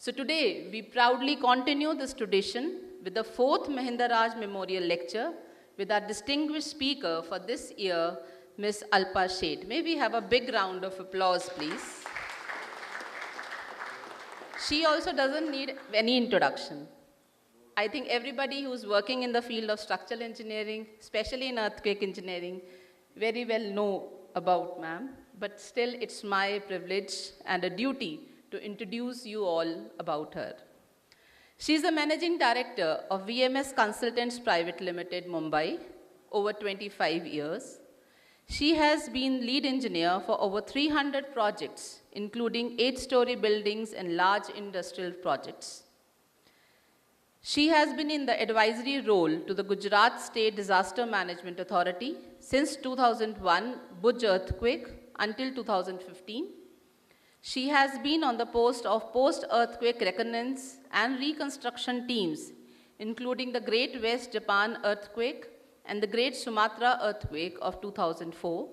So today, we proudly continue this tradition with the 4th Mahinda Raj Memorial Lecture with our distinguished speaker for this year, Ms. Alpa Sheth. May we have a big round of applause, please. She also doesn't need any introduction. I think everybody who's working in the field of structural engineering, especially in earthquake engineering, very well know about ma'am, but still it's my privilege and a duty to introduce you all about her. She is the Managing Director of VMS Consultants Private Limited, Mumbai, over 25 years. She has been lead engineer for over 300 projects, including 8-story buildings and large industrial projects. She has been in the advisory role to the Gujarat State Disaster Management Authority since 2001 Bhuj earthquake until 2015. She has been on the post of post-earthquake reconnaissance and reconstruction teams, including the Great West Japan earthquake and the Great Sumatra earthquake of 2004.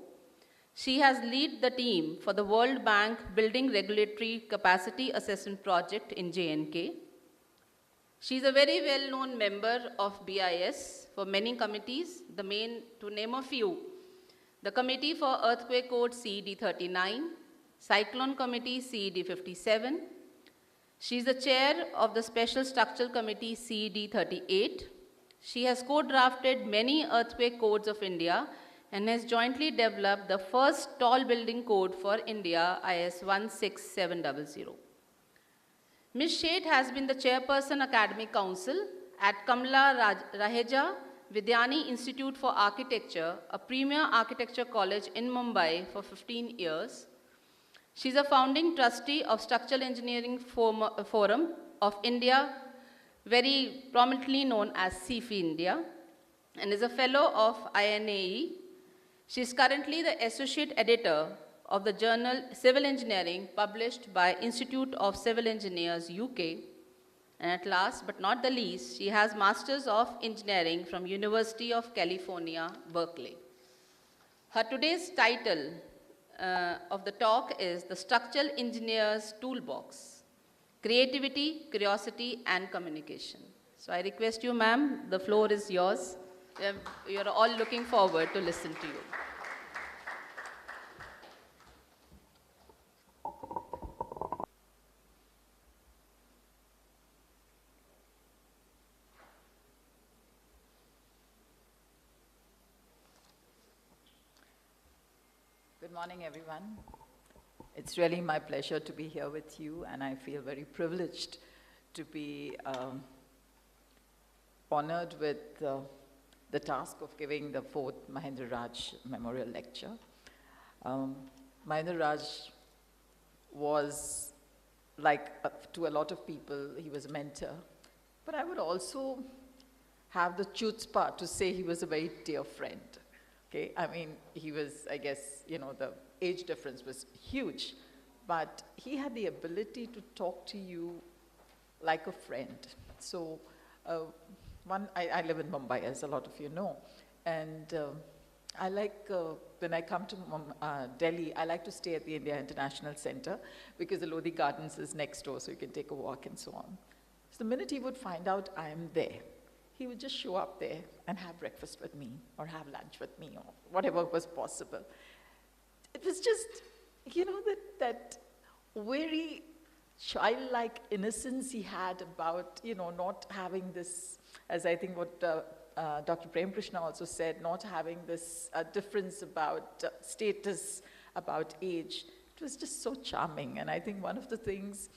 She has led the team for the World Bank Building Regulatory Capacity Assessment Project in J&K. She is a very well-known member of BIS for many committees, to name a few: the Committee for Earthquake Code CED 39, Cyclone Committee CED 57. She is the chair of the Special Structural Committee CED 38. She has co-drafted many earthquake codes of India and has jointly developed the first tall building code for India, IS 16700. Ms. Sheth has been the chairperson Academic Council at Kamla Raheja Vidyani Institute for Architecture, a premier architecture college in Mumbai, for 15 years. She is a founding trustee of Structural Engineering Forum of India, very prominently known as CIFI India, and is a fellow of INAE. She is currently the associate editor of the journal Civil Engineering, published by Institute of Civil Engineers, UK. And at last but not the least, she has Masters of Engineering from University of California, Berkeley. Her today's title of the talk is The Structural Engineer's Toolbox: Creativity, Curiosity, and Communication. So I request you, ma'am, the floor is yours. We are all looking forward to listen to you. Good morning, everyone. It's really my pleasure to be here with you, and I feel very privileged to be honored with the task of giving the 4th Mahinda Raj Memorial Lecture. Mahinda Raj was, like to a lot of people, he was a mentor, but I would also have the chutzpah to say he was a very dear friend. Okay, I mean, he was, I guess, the age difference was huge, but he had the ability to talk to you like a friend. So, I live in Mumbai, as a lot of you know, and I like, when I come to Delhi, I like to stay at the India International Center because the Lodi Gardens is next door, so you can take a walk and so on. So the minute he would find out I am there, he would just show up there and have breakfast with me or have lunch with me or whatever was possible. It was just, that very childlike innocence he had about, not having this, as I think what Dr. Prem Krishna also said, not having this difference about status, about age. It was just so charming. And I think one of the things,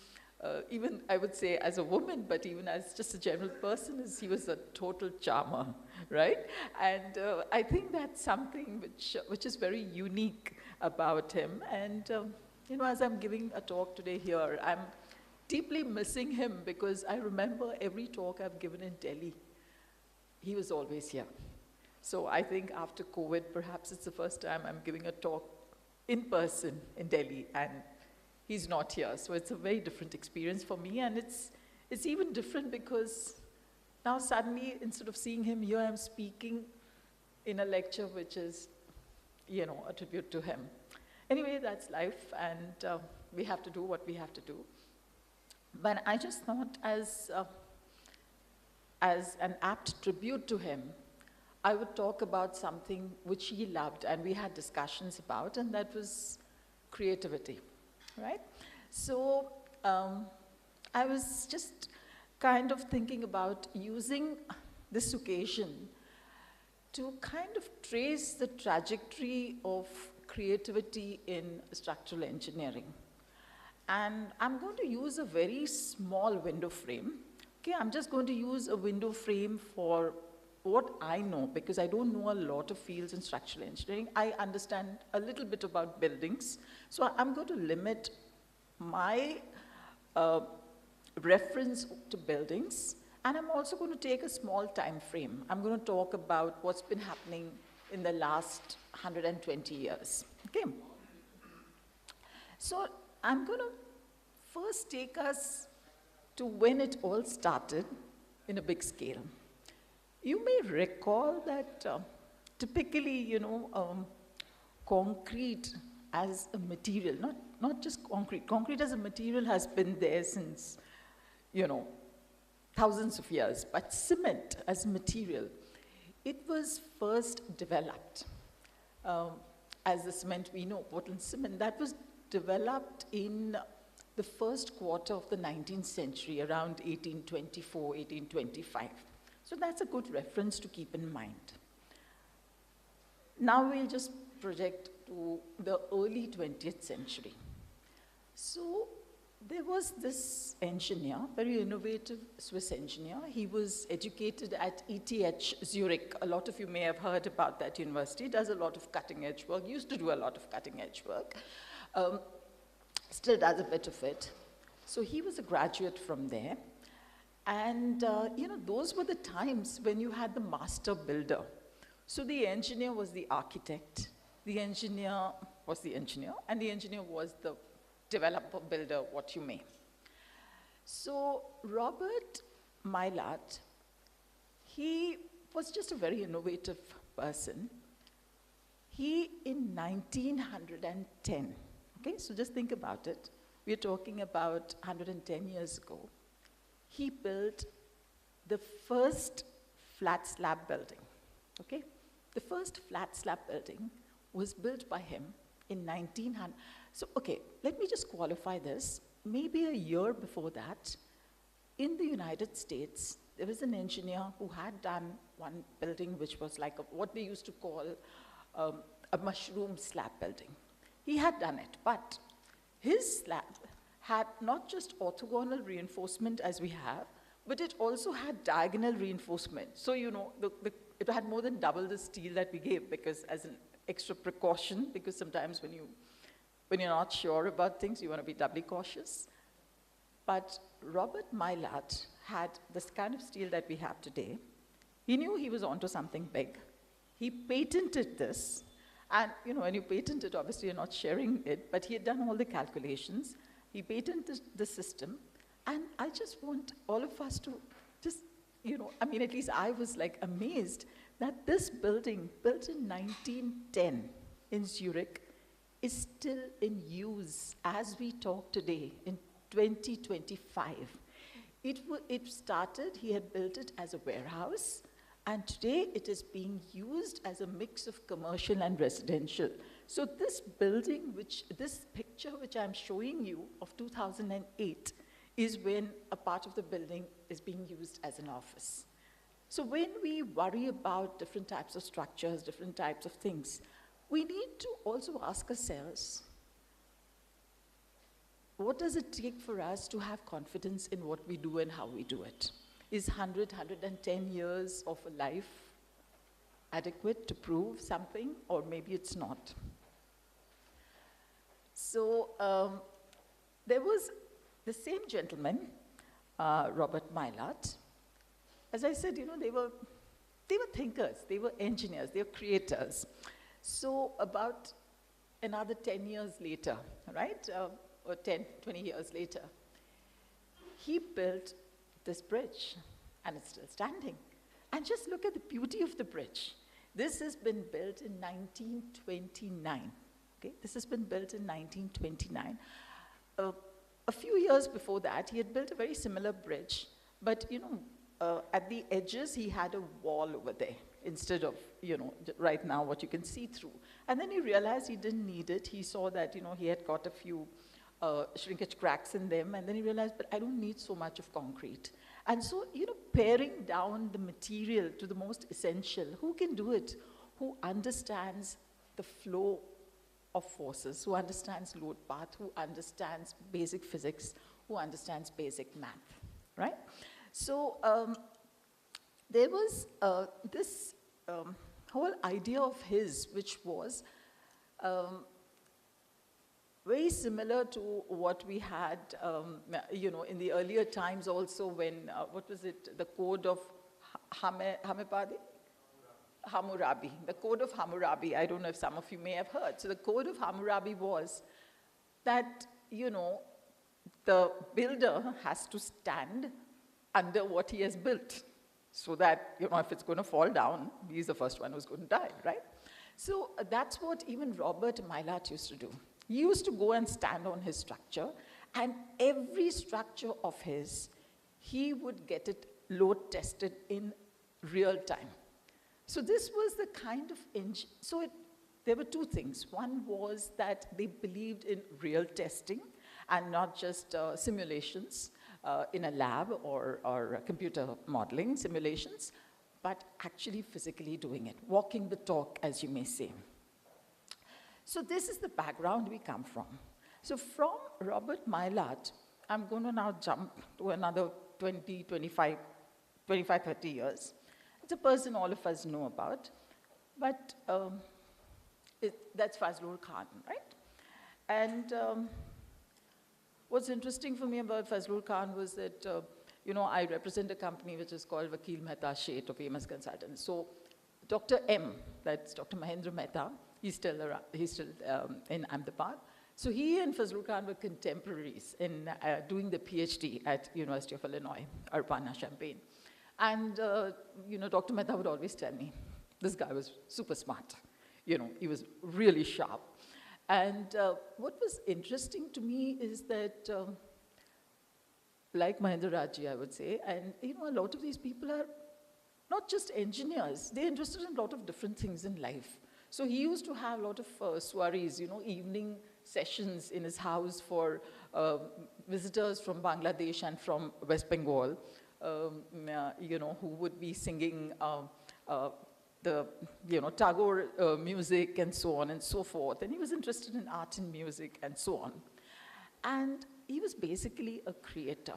even I would say as a woman, but even as just a general person, is he was a total charmer, right? And I think that's something which is very unique about him. And as I'm giving a talk today here, I'm deeply missing him because I remember every talk I've given in Delhi, he was always here. So I think after COVID, perhaps it's the first time I'm giving a talk in person in Delhi, and he's not here. So it's a very different experience for me, and it's even different because now suddenly, instead of seeing him here, I'm speaking in a lecture which is, a tribute to him. Anyway, that's life, and we have to do what we have to do. But I just thought as an apt tribute to him, I would talk about something which he loved and we had discussions about, and that was creativity, right? So I was just kind of thinking about using this occasion to kind of trace the trajectory of creativity in structural engineering. And I'm going to use a very small window frame. Okay, I'm just going to use a window frame for what I know, because I don't know a lot of fields in structural engineering. I understand a little bit about buildings. So I'm going to limit my reference to buildings, and I'm also going to take a small time frame. I'm going to talk about what's been happening in the last 120 years, okay? So I'm going to first take us to when it all started in a big scale. You may recall that typically, you know, concrete as a material, not just concrete as a material has been there since, you know, thousands of years, but cement as a material, it was first developed as the cement we know, Portland cement, that was developed in the first quarter of the 19th century, around 1824, 1825. So that's a good reference to keep in mind. Now we'll just project to the early 20th century. So there was this engineer, very innovative Swiss engineer. He was educated at ETH Zurich. A lot of you may have heard about that university. He does a lot of cutting edge work, used to do a lot of cutting edge work. Still does a bit of it. So he was a graduate from there. And you know, those were the times when you had the master builder. So the engineer was the architect, the engineer was the engineer, and the engineer was the developer, builder, what you may. So Robert Meilert, he was just a very innovative person. He, in 1910, okay, so just think about it. We're talking about 110 years ago. He built the first flat slab building, okay? The first flat slab building was built by him in 1900. So, okay, let me just qualify this. Maybe a year before that, in the United States, there was an engineer who had done one building which was like what they used to call a mushroom slab building. He had done it, but his slab had not just orthogonal reinforcement as we have, but it also had diagonal reinforcement. So, you know, it had more than double the steel that we gave, because as an extra precaution, because sometimes when you're not sure about things, you want to be doubly cautious. But Robert Meilert had this kind of steel that we have today. He knew he was onto something big. He patented this. And, you know, when you patent it, obviously you're not sharing it, but he had done all the calculations. He patented the system, and I just want all of us to just, you know, I mean, at least I was like amazed that this building, built in 1910 in Zurich, is still in use as we talk today in 2025. It started, he had built it as a warehouse, and today it is being used as a mix of commercial and residential. So this building, this picture which I'm showing you of 2008 is when a part of the building is being used as an office. So when we worry about different types of structures, different types of things, we need to also ask ourselves, what does it take for us to have confidence in what we do and how we do it? Is 110 years of a life adequate to prove something, or maybe it's not? So there was the same gentleman, Robert Meilert. As I said, you know, they were thinkers, they were engineers, they were creators. So about another 10 years later, right, or 10, 20 years later, he built this bridge, and it's still standing. And just look at the beauty of the bridge. This has been built in 1929. Okay, this has been built in 1929. a few years before that, he had built a very similar bridge, but at the edges, he had a wall over there instead of, right now what you can see through. And then he realized he didn't need it. He saw that, he had got a few shrinkage cracks in them, and then he realized, but I don't need so much of concrete. And so, paring down the material to the most essential, who can do it? Who understands the flow of forces, who understands load path, who understands basic physics, who understands basic math, right? So there was this whole idea of his, which was very similar to what we had, in the earlier times also when, what was it, the Code of Hammurabi. The Code of Hammurabi, I don't know if some of you may have heard. So the Code of Hammurabi was that, the builder has to stand under what he has built so that, if it's going to fall down, he's the first one who's going to die, right? So that's what even Robert Mylart used to do. He used to go and stand on his structure, and every structure of his, he would get it load tested in real time. So this was the kind of, there were two things. One was that they believed in real testing and not just simulations in a lab or computer modeling simulations, but actually physically doing it, walking the talk, as you may say. So this is the background we come from. So from Robert Mylart, I'm going to now jump to another 20, 25, 30 years. It's a person all of us know about, but that's Fazlur Khan, right? And what's interesting for me about Fazlur Khan was that, I represent a company which is called Vakil Mehta Sheth of Amos Consultants. So Dr. M, that's Dr. Mahendra Mehta, he's still in Ahmedabad. So he and Fazlur Khan were contemporaries in doing the PhD at University of Illinois, Urbana-Champaign. And, Dr. Mehta would always tell me, this guy was super smart. He was really sharp. And what was interesting to me is that, like Mahendra Raji, I would say, and, a lot of these people are not just engineers. They're interested in a lot of different things in life. So he used to have a lot of soirees, evening sessions in his house for visitors from Bangladesh and from West Bengal, who would be singing the, Tagore music and so on and so forth. And he was interested in art and music and so on. And he was basically a creator.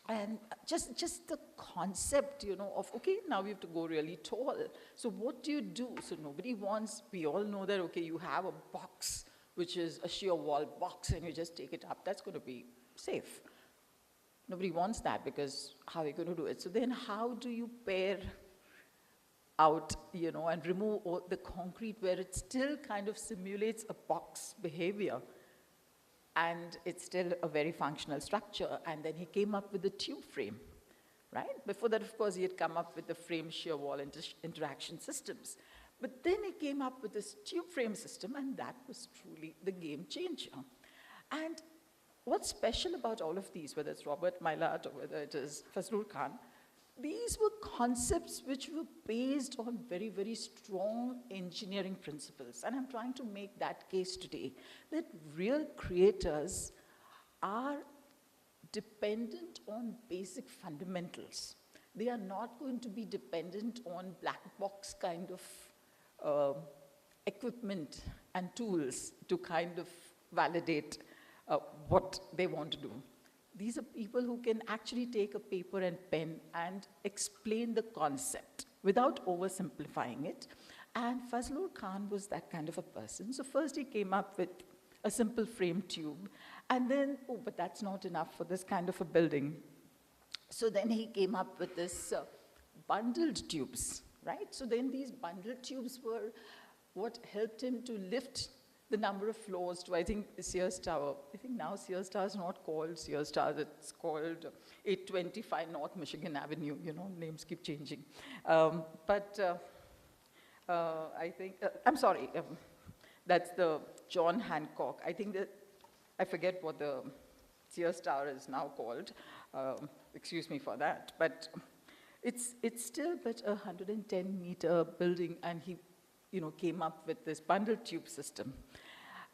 And just the concept, of, okay, now we have to go really tall. So what do you do? So nobody wants, we all know that, okay, you have a box, which is a sheer wall box, and you just take it up. That's going to be safe. Nobody wants that, because how are you going to do it? So then how do you pare out, and remove all the concrete where it still kind of simulates a box behavior? And it's still a very functional structure. And then he came up with the tube frame, right? Before that, of course, he had come up with the frame shear wall interaction systems. But then he came up with this tube frame system, and that was truly the game changer. And what's special about all of these, whether it's Robert Mylart or whether it is Fazlur Khan, these were concepts which were based on very, very strong engineering principles. And I'm trying to make that case today, that real creators are dependent on basic fundamentals. They are not going to be dependent on black box kind of equipment and tools to kind of validate what they want to do. These are people who can actually take a paper and pen and explain the concept without oversimplifying it. And Fazlur Khan was that kind of a person. So first he came up with a simple frame tube, and then, oh, but that's not enough for this kind of a building. So then he came up with this bundled tubes, right? So then these bundled tubes were what helped him to lift the number of floors to, I think, Sears Tower. I think now Sears Tower is not called Sears Tower, it's called 825 North Michigan Avenue, names keep changing. I think, I'm sorry, that's the John Hancock. I think that, I forget what the Sears Tower is now called. Excuse me for that. But it's still but a 110-meter building, and he, came up with this bundle tube system.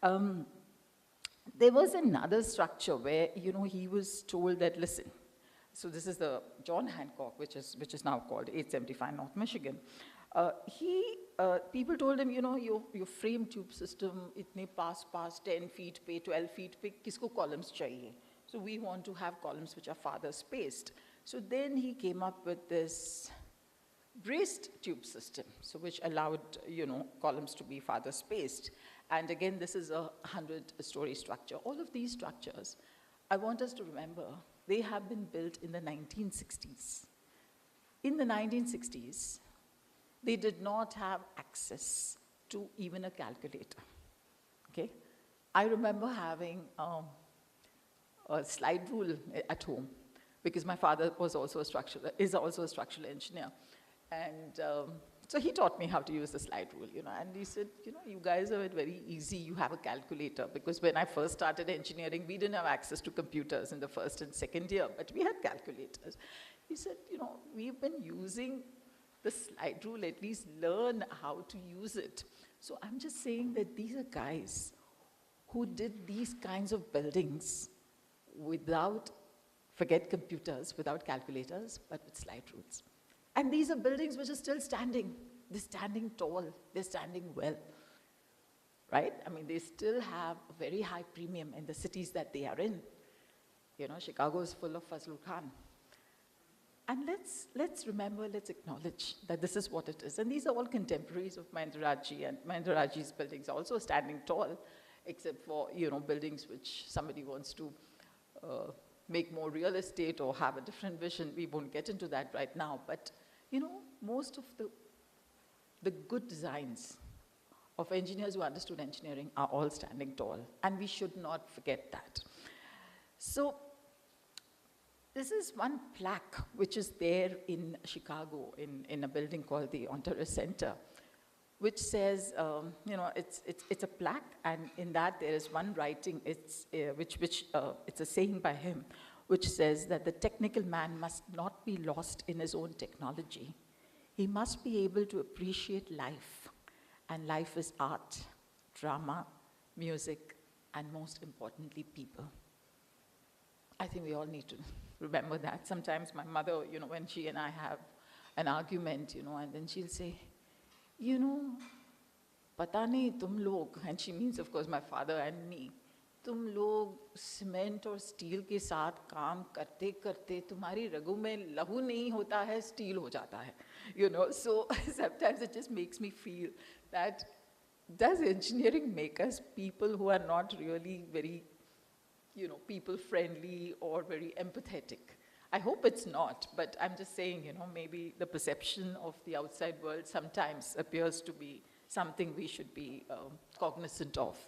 There was another structure where, he was told that, listen, so this is the John Hancock, which is now called 875 North Michigan. People told him, your frame tube system, itne pass 10 feet pe, 12 feet pe, kisko columns chahiye? So we want to have columns which are farther spaced. So then he came up with this braced tube system, so which allowed, columns to be farther spaced. And again, this is a 100-story structure. All of these structures, I want us to remember, they have been built in the 1960s. In the 1960s, they did not have access to even a calculator, okay? I remember having a slide rule at home, because my father is also a structural engineer. And so he taught me how to use the slide rule, and he said, you guys are very easy, you have a calculator, because when I first started engineering, we didn't have access to computers in the first and second year, but we had calculators. He said, we've been using the slide rule, at least learn how to use it. So I'm just saying that these are guys who did these kinds of buildings without, forget computers, without calculators, but with slide rules. And these are buildings which are still standing. They're standing tall, they're standing well, right? I mean, they still have a very high premium in the cities that they are in. Chicago is full of Fazlul Khan. And let's remember, let's acknowledge that this is what it is. And these are all contemporaries of Mahendra Rajji, and Mahendra Rajji's buildings are also standing tall, except for, buildings which somebody wants to make more real estate or have a different vision. We won't get into that right now. But, most of the good designs of engineers who understood engineering are all standing tall. And we should not forget that. So this is one plaque which is there in Chicago in a building called the Ontario Center, which says, it's a plaque, and in that there is one writing, it's a saying by him, which says that the technical man must not be lost in his own technology. He must be able to appreciate life, and life is art, drama, music, and most importantly, people. I think we all need to remember that. Sometimes my mother, when she and I have an argument, and then she'll say, pata nahi tum log, and she means, of course, my father and me, tum log cement और steel के साथ काम करते करते तुम्हारी रगों में लहू नहीं होता है, steel हो जाता है. So sometimes it just makes me feel that, does engineering make us people who are not really very, people-friendly or very empathetic? I hope it's not, but I'm just saying, maybe the perception of the outside world sometimes appears to be something we should be cognizant of.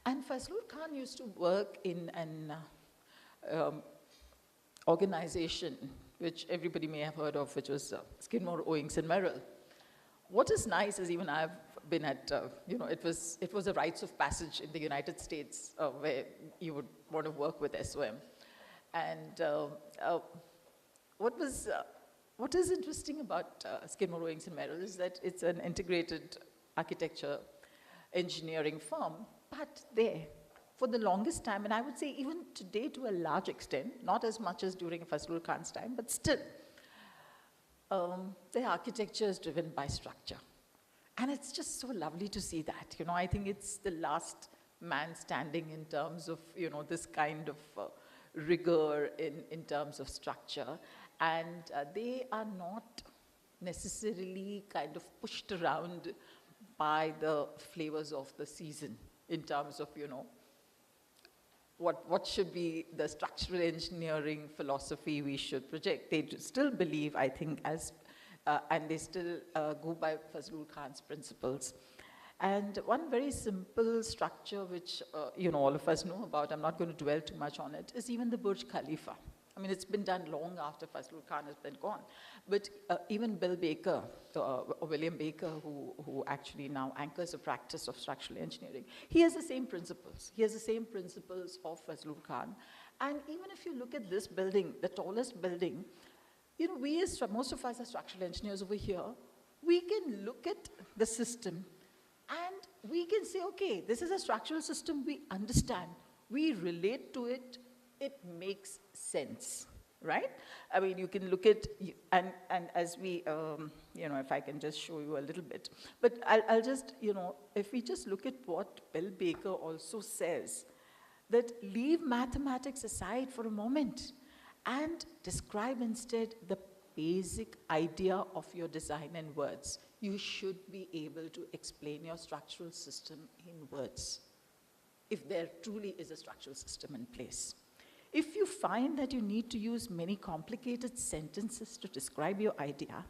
And Fazlul Khan used to work in an organization which everybody may have heard of, which was Skidmore, Owings and Merrill. What is nice is, even I've been at, it was a rites of passage in the United States where you would want to work with SOM. And what is interesting about Skidmore, Owings and Merrill is that it's an integrated architecture engineering firm, but there, for the longest time, and I would say even today to a large extent, not as much as during Fazlul Khan's time, but still, the architecture is driven by structure. And it's just so lovely to see that. I think it's the last man standing in terms of, this kind of rigor in terms of structure. And they are not necessarily kind of pushed around by the flavors of the season in terms of, what should be the structural engineering philosophy we should project. They still believe, I think, and they still go by Fazlul Khan's principles. And one very simple structure which, all of us know about, I'm not going to dwell too much on it, is even the Burj Khalifa. I mean, it's been done long after Fazlul Khan has been gone. But even Bill Baker, William Baker, who actually now anchors the practice of structural engineering, he has the same principles. He has the same principles of Fazlul Khan. And even if you look at this building, the tallest building, you know, most of us are structural engineers over here, we can look at the system and we can say, okay, this is a structural system we understand, we relate to it, it makes sense, right? I mean, you can look at, and as we, you know, if I can just show you a little bit, but I'll just, you know, if we just look at what Bill Baker also says, that leave mathematics aside for a moment and describe instead the basic idea of your design in words. You should be able to explain your structural system in words, if there truly is a structural system in place. If you find that you need to use many complicated sentences to describe your idea,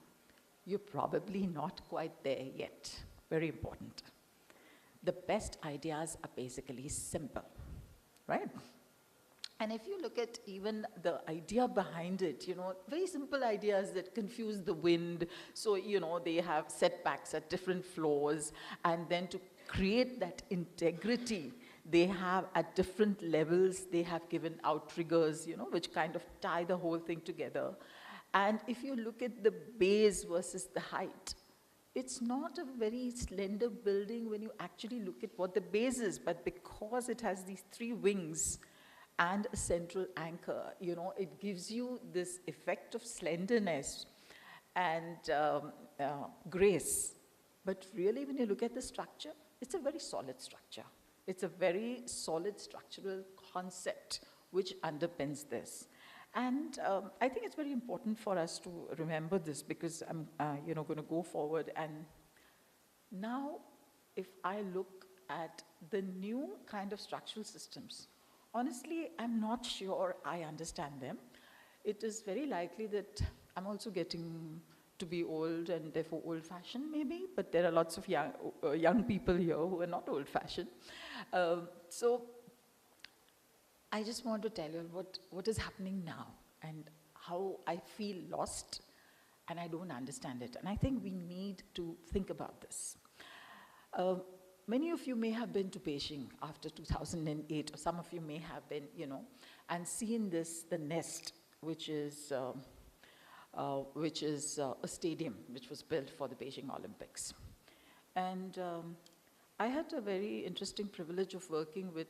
you're probably not quite there yet. Very important. The best ideas are basically simple, right? And if you look at even the idea behind it, you know, very simple ideas that confuse the wind. So, you know, they have setbacks at different floors, and then to create that integrity, they have at different levels, they have given outriggers, you know, which kind of tie the whole thing together. And if you look at the base versus the height, it's not a very slender building when you actually look at what the base is, but because it has these three wings and a central anchor, you know, it gives you this effect of slenderness and grace. But really, when you look at the structure, it's a very solid structure. It's a very solid structural concept which underpins this. And I think it's very important for us to remember this, because I'm you know, going to go forward. And now, if I look at the new kind of structural systems, honestly, I'm not sure I understand them. It is very likely that I'm also getting to be old and therefore old-fashioned maybe, but there are lots of young people here who are not old-fashioned. So I just want to tell you what is happening now and how I feel lost and I don't understand it. And I think we need to think about this. Many of you may have been to Beijing after 2008, or some of you may have been, you know, and seen this, the Nest, which is a stadium which was built for the Beijing Olympics. And I had a very interesting privilege of working with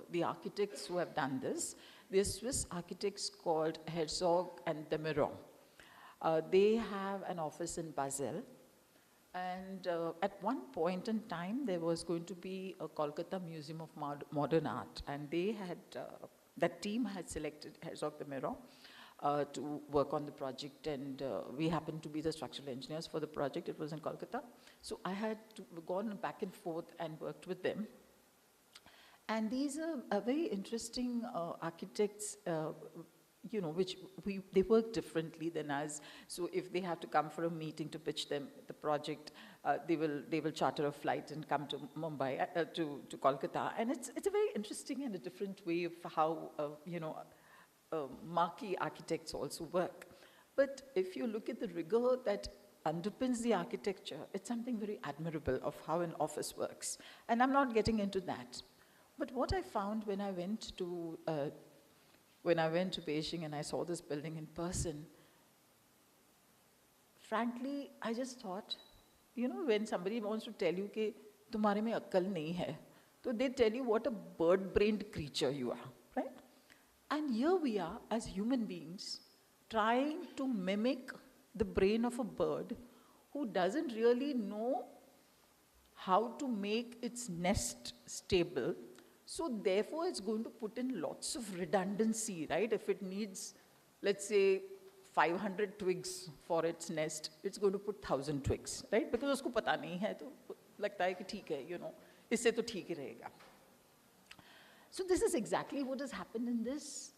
the architects who have done this. They're Swiss architects called Herzog and de Meuron. They have an office in Basel. And at one point in time, there was going to be a Kolkata Museum of Modern Art. And they had, that team had selected Herzog de Meuron to work on the project, and we happened to be the structural engineers for the project. It was in Kolkata. So I had gone back and forth and worked with them. And these are very interesting architects, you know, which they work differently than us. So if they have to come for a meeting to pitch them the project, they will charter a flight and come to Mumbai, to Kolkata. And it's a very interesting and a different way of how, you know, marquee architects also work. But if you look at the rigor that underpins the architecture, it's something very admirable of how an office works. And I'm not getting into that. But what I found when I went to Beijing and I saw this building in person, frankly, I just thought, you know, when somebody wants to tell you कि तुम्हारे में अक्ल नहीं है, so they tell you what a bird-brained creature you are, right? And here we are as human beings trying to mimic the brain of a bird who doesn't really know how to make its nest stable. So therefore, it's going to put in lots of redundancy, right? If it needs, let's say, 500 twigs for its nest, it's going to put 1,000 twigs, right? Because उसको पता नहीं है, तो लगता है कि ठीक है, you know, इससे तो ठीक ही रहेगा. So this is exactly what has happened in this,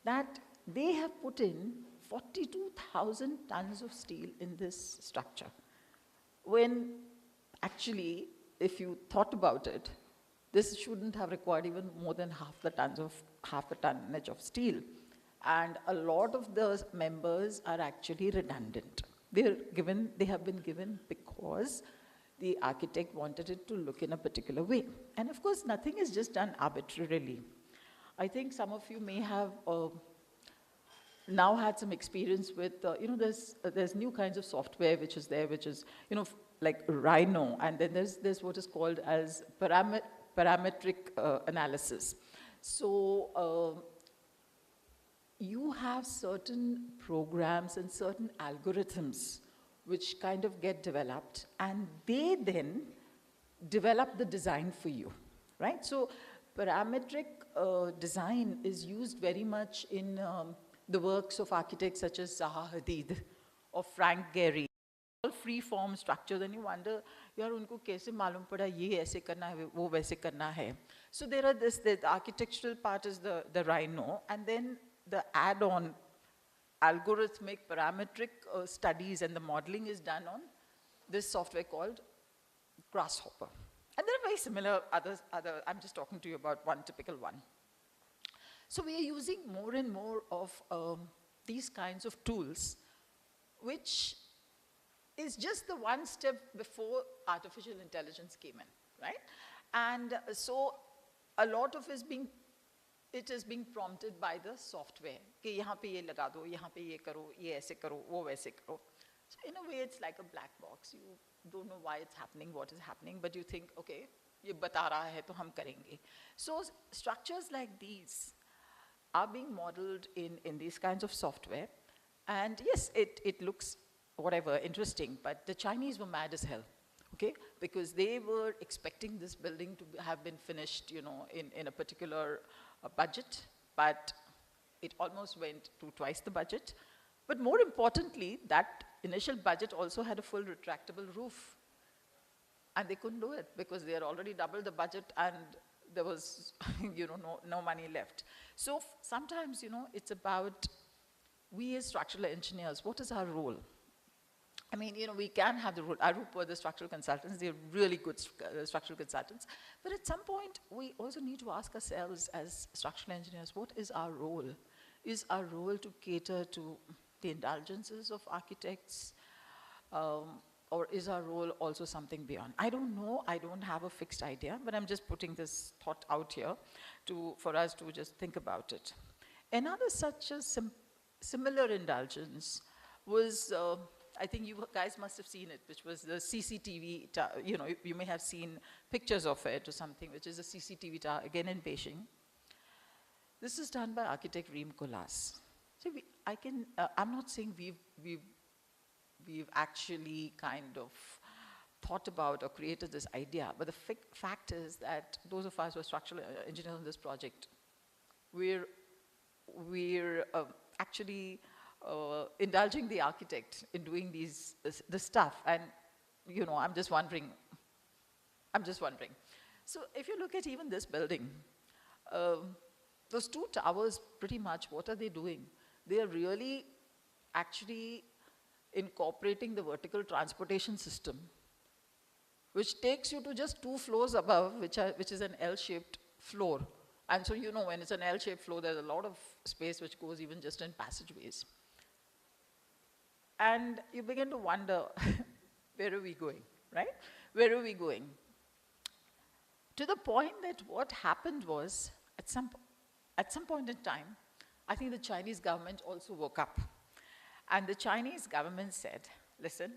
that they have put in 42,000 tons of steel in this structure. When actually, if you thought about it, this shouldn't have required even more than half the tonnage of steel. And a lot of those members are actually redundant. They have been given because the architect wanted it to look in a particular way. And of course, nothing is just done arbitrarily. I think some of you may have now had some experience with, there's new kinds of software which is there, which is, like Rhino, and then there's what is called as parametric analysis. So you have certain programs and certain algorithms which kind of get developed, and they then develop the design for you, right? So parametric design is used very much in the works of architects such as Zaha Hadid or Frank Gehry. All free-form structures, and you wonder, yaar, unko kaise malum pada ye aise karna hai, wo waise karna hai. So there are the architectural part is the Rhino, and then the add-on algorithmic parametric studies and the modeling is done on this software called Grasshopper. And there are very similar other, I'm just talking to you about one typical one. So we are using more and more of these kinds of tools, which is just the one step before artificial intelligence came in, right? And so a lot of it is being prompted by the software. Ki yahan pe ye laga do, yahan pe ye karo, ye aise karo, wo waise karo. So in a way, it's like a black box. You don't know why it's happening, what is happening, but you think, okay, ye bata raha hai, to hum karenge. So structures like these are being modeled in these kinds of software. And yes, it looks whatever, interesting, but the Chinese were mad as hell, okay? Because they were expecting this building to have been finished, in a particular budget, but it almost went to twice the budget. But more importantly, that initial budget also had a full retractable roof. And they couldn't do it because they had already doubled the budget and there was, no money left. So sometimes, it's about we as structural engineers, what is our role? I mean, we can have the role. Arup were the structural consultants. They're really good structural consultants. But at some point, we also need to ask ourselves as structural engineers, what is our role? Is our role to cater to the indulgences of architects? Or is our role also something beyond? I don't know. I don't have a fixed idea. But I'm just putting this thought out here for us to just think about it. Another such a similar indulgence was... I think you guys must have seen it, which was the CCTV, you may have seen pictures of it or something, which is a CCTV tower, again in Beijing. This is done by architect Reem Koolhaas. So I'm not saying we've actually kind of thought about or created this idea, but the fact is that those of us who are structural engineers on this project, we're actually indulging the architect in doing this stuff. And, I'm just wondering. So if you look at even this building, those two towers, pretty much, what are they doing? They are really actually incorporating the vertical transportation system, which takes you to just 2 floors above, which is an L-shaped floor. And so, when it's an L-shaped floor, there's a lot of space which goes even just in passageways. And you begin to wonder, where are we going, right? Where are we going? To the point that what happened was, at some point in time, I think the Chinese government also woke up. And the Chinese government said, listen,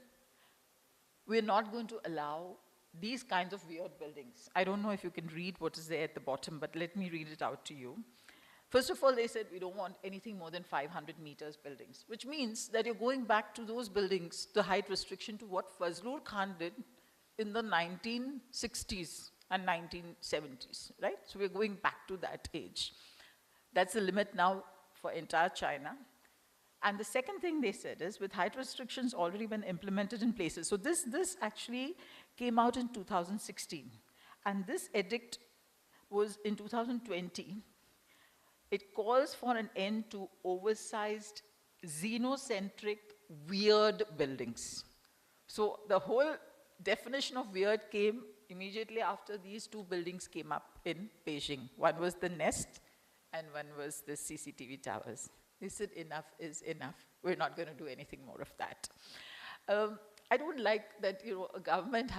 we're not going to allow these kinds of weird buildings. I don't know if you can read what is there at the bottom, but let me read it out to you. First of all, they said we don't want anything more than 500 meters buildings, which means that you're going back to those buildings, the height restriction to what Fazlur Khan did in the 1960s and 1970s, right? So we're going back to that age. That's the limit now for entire China. And the second thing they said is, with height restrictions already been implemented in places. So this actually came out in 2016. And this edict was in 2020. It calls for an end to oversized, xenocentric, weird buildings. So the whole definition of weird came immediately after these 2 buildings came up in Beijing. One was the Nest, and one was the CCTV towers. He said, enough is enough. We're not going to do anything more of that. I don't like that, a government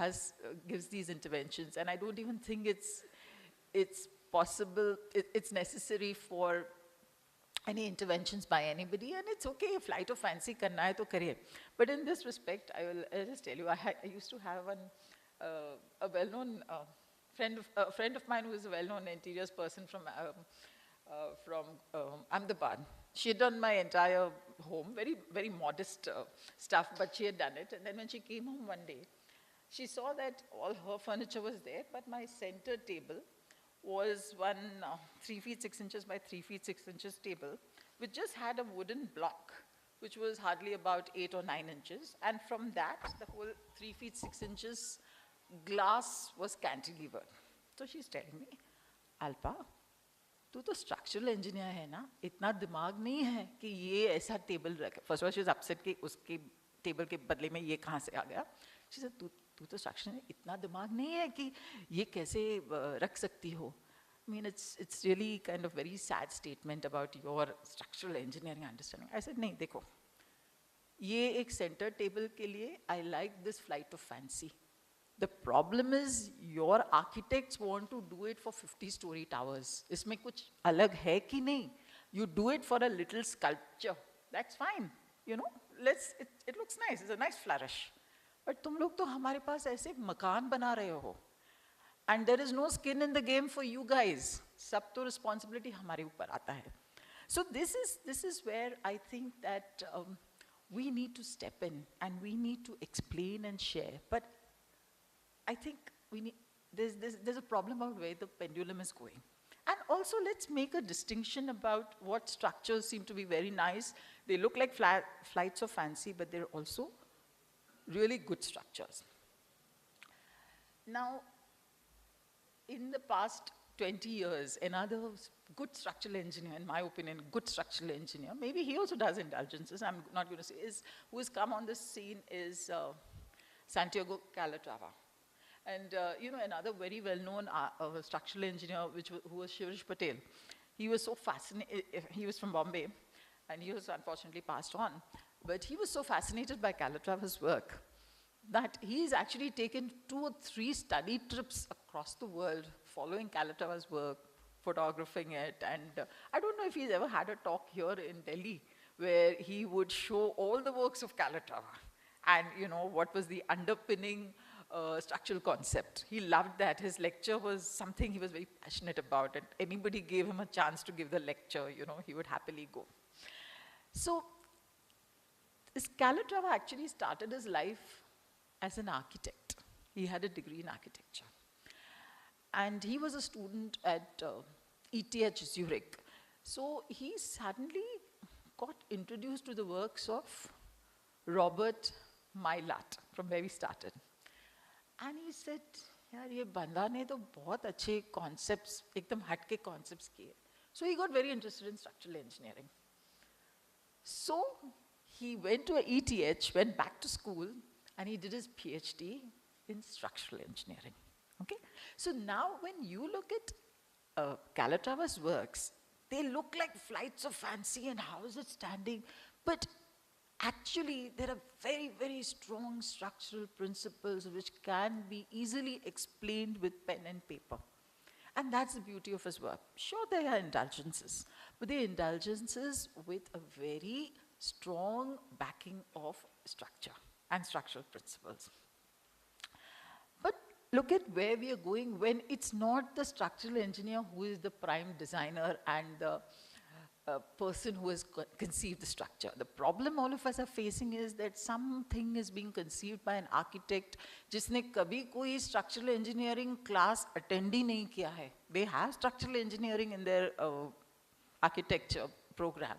gives these interventions, and I don't even think it's possible, it's necessary for any interventions by anybody, and it's okay, flight of fancy karna hai to kariye. But in this respect, I'll just tell you, I used to have a well-known friend of mine who is a well-known interiors person from Ahmedabad. She had done my entire home, very, very modest stuff, but she had done it. And then when she came home one day, she saw that all her furniture was there, but my center table was one 3 feet 6 inches by 3 feet 6 inches table, which just had a wooden block, which was hardly about 8 or 9 inches. And from that, the whole 3 feet 6 inches glass was cantilevered. So she's telling me, Alpa, तू तो structural engineer है ना, इतना दिमाग नहीं है कि ये ऐसा टेबल रखे. First of all she was upset कि उसके टेबल के बदले में ये कहाँ से आ गया. शी सेड तू तो स्ट्रक्चर, इतना दिमाग नहीं है कि ये कैसे रख सकती हो. I mean, it's really kind of very sad statement about your structural engineering understanding. I said, नहीं देखो, ये एक सेंटर टेबल के लिए I like this flight of fancy. The problem is your architects want to do it for 50-story towers. इसमें कुछ अलग है कि नहीं? You do it for a little sculpture. That's fine. It looks nice. It's a nice flourish. But तुम लोग तो हमारे पास ऐसे मकान बना रहे हो. And there is no skin in the game for you guys. सब तो responsibility हमारे ऊपर आता है. So this is where I think that we need to step in and we need to explain and share. But I think there's a problem about where the pendulum is going. And also let's make a distinction about what structures seem to be very nice. They look like flights of fancy, but they're also really good structures. Now, in the past 20 years, another good structural engineer, in my opinion, good structural engineer, maybe he also does indulgences, I'm not going to say, who has come on the scene is Santiago Calatrava. And another very well-known structural engineer, who was Shivarish Patel. He was so fascinated, he was from Bombay, and he was unfortunately passed on. But he was so fascinated by Calatrava's work that he's actually taken 2 or 3 study trips across the world following Calatrava's work, photographing it. And I don't know if he's ever had a talk here in Delhi where he would show all the works of Calatrava and what was the underpinning structural concept. He loved that. His lecture was something he was very passionate about, and anybody gave him a chance to give the lecture, he would happily go. So this Calatrava actually started his life as an architect. He had a degree in architecture. And he was a student at ETH Zurich. So he suddenly got introduced to the works of Robert Mailat, from where we started. And he said, यार ये बंदा ने तो बहुत अच्छे concepts, एकदम हटके concepts किए. So he got very interested in structural engineering. So he went to ETH, went back to school, and he did his PhD in structural engineering. Okay? So now when you look at Calatrava's works, they look like flights of fancy and how is it standing? But actually, there are very, very strong structural principles which can be easily explained with pen and paper. And that's the beauty of his work. Sure, there are indulgences, but they're indulgences with a very strong backing of structure and structural principles. But look at where we are going when it's not the structural engineer who is the prime designer and the person who has conceived the structure. The problem all of us are facing is that something is being conceived by an architect जिसने कभी कोई structural engineering class attend ही नहीं किया है. They have structural engineering in their architecture program.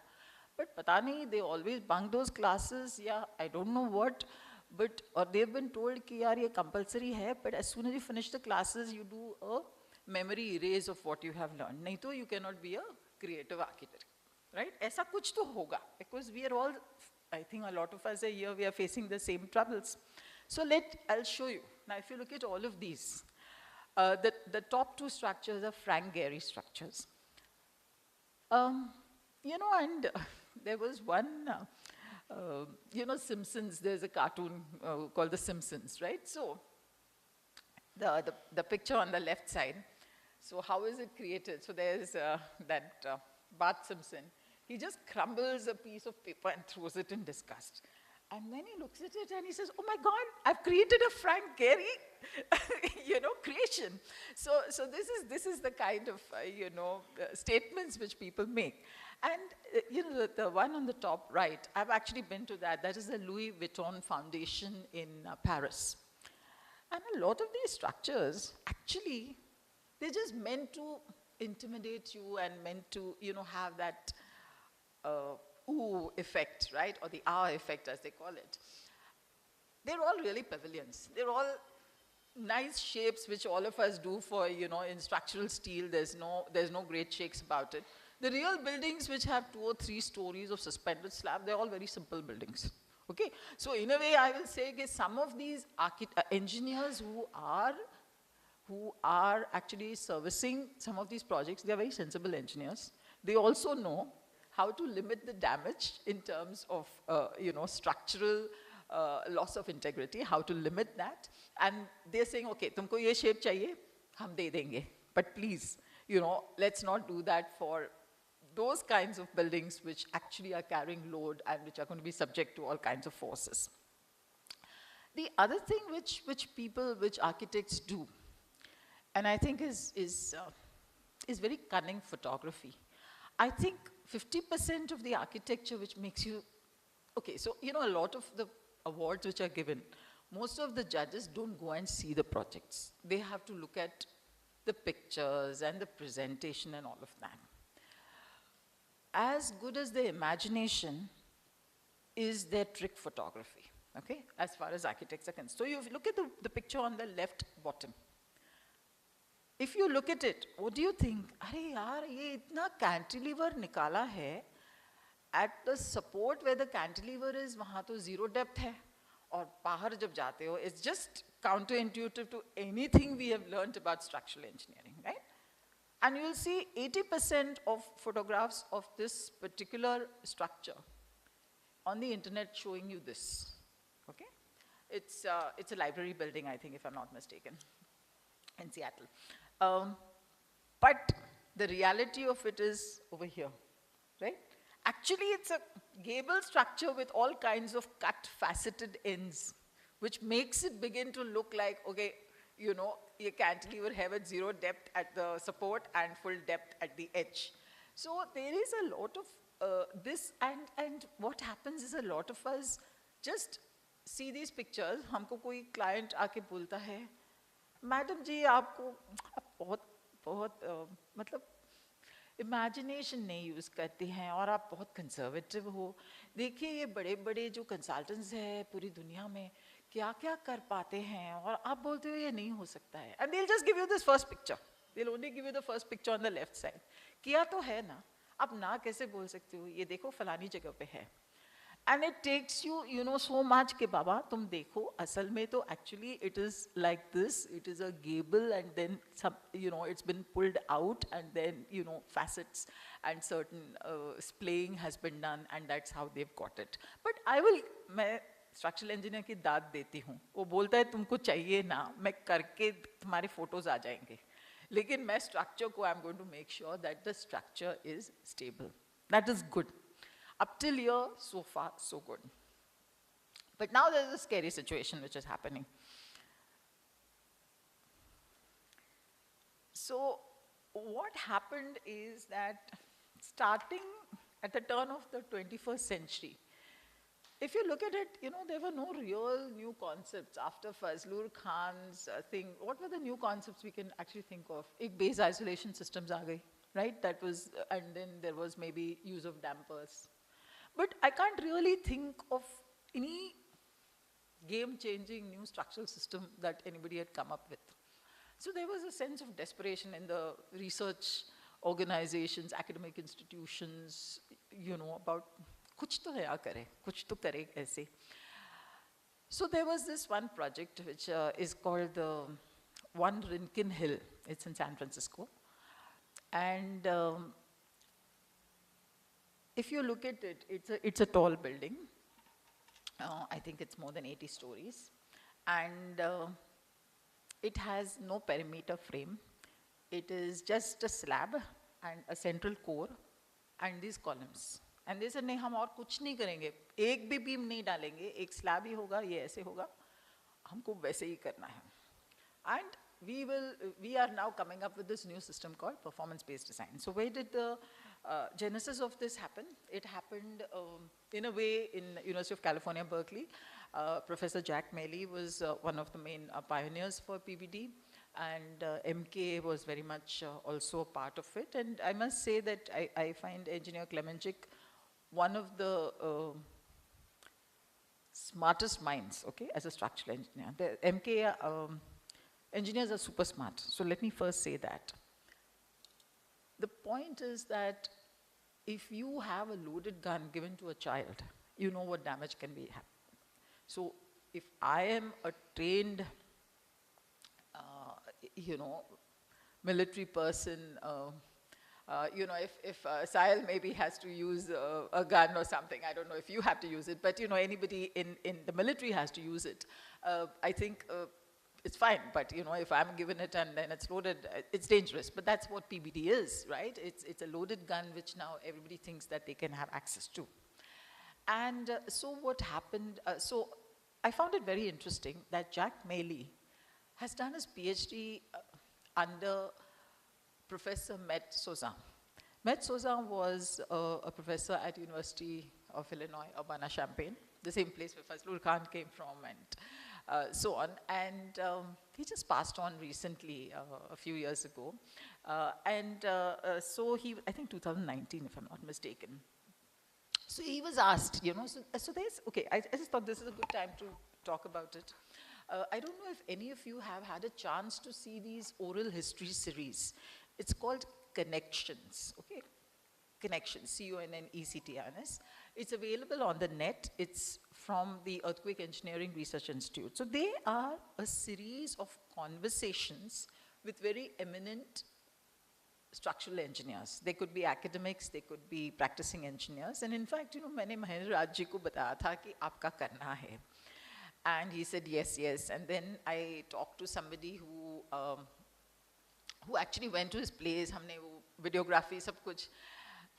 But पता नहीं, they always bunk those classes, yeah, I don't know what, but or they've been told कि यार ये compulsory है, but as soon as you finish the classes, you do a memory erase of what you have learned. नहीं तो you cannot be a creative architect. Right? ऐसा कुछ तो होगा, because we are all, I think a lot of us are here, we are facing the same troubles. So I'll show you. Now if you look at all of these, the top 2 structures are Frank Gehry structures. And there was one, you know, Simpsons, there's a cartoon called The Simpsons, right? So the picture on the left side, so how is it created? So there's that Bart Simpson. He just crumbles a piece of paper and throws it in disgust. And then he looks at it and he says, oh my God, I've created a Frank Gehry, you know, creation. So this is the kind of, you know, statements which people make. And, you know, the one on the top right, I've actually been to that. That is the Louis Vuitton Foundation in Paris. And a lot of these structures, actually, they're just meant to intimidate you and meant to, you know, have that ooh effect, right? Or the ah effect, as they call it. They're all really pavilions. They're all nice shapes, which all of us do for, you know, in structural steel. There's no great shakes about it. The real buildings which have 2 or 3 stories of suspended slab, they're all very simple buildings. Okay, so in a way, I will say that some of these engineers who are actually servicing some of these projects, they are very sensible engineers. They also know how to limit the damage in terms of, you know, structural loss of integrity, how to limit that. And they're saying, okay, tumko ye shape chahiye, hum de denge. But please, you know, let's not do that for those kinds of buildings which actually are carrying load and which are going to be subject to all kinds of forces. The other thing which architects do, and I think is very cunning photography. I think 50% of the architecture which makes you, okay, so, you know, a lot of the awards which are given, most of the judges don't go and see the projects. They have to look at the pictures and the presentation and all of that. As good as their imagination is their trick photography, okay, as far as architects are concerned. So you look at the picture on the left bottom. If you look at it, what do you think? Arey yaar, ye itna cantilever nikala hai. At the support where the cantilever is, wahan to zero depth hai. Aur bahar jab jaate ho, it's just counterintuitive to anything we have learned about structural engineering, right? And you'll see 80% of photographs of this particular structure on the internet showing you this, okay? It's a library building, I think, if I'm not mistaken, in Seattle. But the reality of it is over here, right? Actually, it's a gable structure with all kinds of cut, faceted ends, which makes it begin to look like, okay, you know, you cantilever have at zero depth at the support and full depth at the edge. So there is a lot of this, and what happens is a lot of us just see these pictures. हमको कोई client आके बोलता है, madam जी आपको बहुत मतलब imagination नहीं use करती हैं और आप बहुत कंजर्वेटिव हो. देखिए ये बड़े बड़े जो कंसल्टेंट्स हैं पूरी दुनिया में क्या क्या कर पाते हैं और आप बोलते हो ये नहीं हो सकता है. And they'll just give you this first picture. They'll only give you the first picture on the left side. किया तो है ना, आप ना कैसे बोल सकते हो, ये देखो फलानी जगह पे है. And it takes you, you know, so much कि बाबा तुम देखो असल में तो actually it is like this, it is a gable and then some, you know, it's been pulled out and then, you know, facets and certain splaying has been done and that's how they've got it. But मैं structural engineer की दाद देती हूँ. वो बोलता है तुमको चाहिए ना, मैं करके तुम्हारे फोटोज आ जाएंगे. लेकिन मैं स्ट्रक्चर को I am going to make sure that the structure is stable. That is good. Up till here, so far, so good. But now there's a scary situation which is happening. So what happened is that starting at the turn of the 21st century, if you look at it, you know, there were no real new concepts after Fazlur Khan's thing. What were the new concepts we can actually think of? Ek base isolation systems aa gayi, right? That was, and then there was maybe use of dampers. But I can't really think of any game-changing new structural system that anybody had come up with. So there was a sense of desperation in the research organizations, academic institutions, you know, about kuch to naya kare, kuch to kare aise. So there was this one project which is called the One Rincon Hill. It's in San Francisco. And if you look at it, it's a tall building. I think it's more than 80 stories. And it has no perimeter frame. It is just a slab and a central core and these columns. And they said, नहीं हम और कुछ नहीं करेंगे, एक भी beam नहीं डालेंगे, एक slab ही होगा, ये ऐसे होगा, हमको वैसे ही करना है. And we are now coming up with this new system called performance-based design. So where did the genesis of this happen? It happened in a way in University of California, Berkeley. Professor Jack Maley was one of the main pioneers for PBD, and MK was very much also a part of it. And I must say that I find Engineer Klemenchik one of the smartest minds, okay, as a structural engineer. The MK engineers are super smart, so let me first say that. The point is that if you have a loaded gun given to a child, you know what damage can be happened. So if I am a trained, military person, if Sahil maybe has to use a gun or something, I don't know if you have to use it, but anybody in the military has to use it. I think it's fine, but if I'm given it and then it's loaded, it's dangerous. But that's what PBD is, right? It's a loaded gun which now everybody thinks that they can have access to. And so what happened, so I found it very interesting that Jack Maley has done his PhD under Professor Met Sozan. Met Sozan was a professor at University of Illinois, Urbana-Champaign, the same place where Fazlur Khan came from and so on. And he just passed on recently, a few years ago. So he, I think 2019, if I'm not mistaken. So he was asked, so there's, okay, I just thought this is a good time to talk about it. I don't know if any of you have had a chance to see these oral history series. It's called Connections, okay? Connections, C-O-N-N-E-C-T-I-N-S. It's available on the net. It's from the Earthquake Engineering Research Institute. So they are a series of conversations with very eminent structural engineers. They could be academics, they could be practicing engineers. And in fact, मैंने महेंद्र राज जी को बताया था कि आपका करना है. And he said, yes, yes. And then I talked to somebody who actually went to his place, हमने वो videography सब कुछ.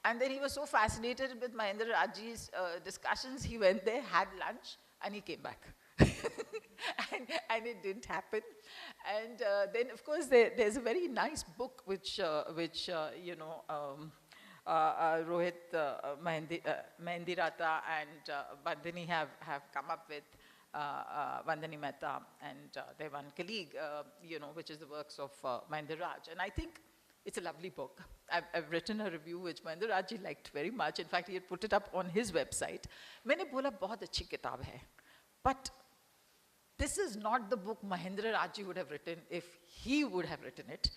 And then he was so fascinated with Mahendra Rajji's discussions, he went there, had lunch, and he came back. and it didn't happen. And then, of course, there's a very nice book which Rohit Mehendirata and Bandhani have come up with, Vandani Mehta and their one colleague, which is the works of Mahendra Raj. And I think it's a lovely book. I've written a review which Mahendra Raj ji liked very much. In fact, he had put it up on his website. मैंने बोला बहुत अच्छी किताब है. But this is not the book Mahendra Raj ji would have written if he would have written it,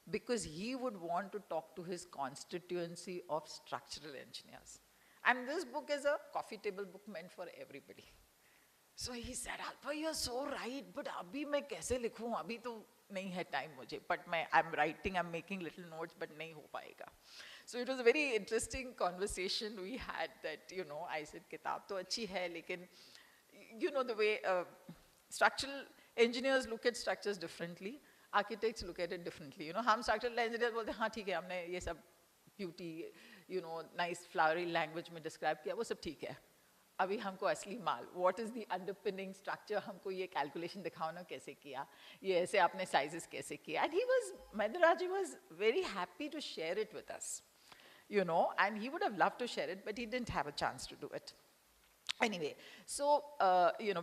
because he would want to talk to his constituency of structural engineers. And this book is a coffee table book meant for everybody. So he said, Alpa, you're so right, but abhi मैं कैसे लिखूं? अभी तो नहीं है time मुझे. But I'm writing, I'm making little notes, but नहीं हो पाएगा. So it was a very interesting conversation we had that, I said, किताब तो अच्छी है, लेकिन, the way structural engineers look at structures differently, architects look at it differently. हम structural engineers बोलते हैं, हाँ ठीक है, हमने ये सब beauty, nice flowery language में describe किया, वो सब ठीक है. अभी हमको असली माल, what is the underpinning structure, हमको ये calculation दिखाओ ना कैसे किया, ये ऐसे आपने sizes कैसे किया. And Mahendra Raj ji was very happy to share it with us, and he would have loved to share it, but he didn't have a chance to do it. Anyway, so,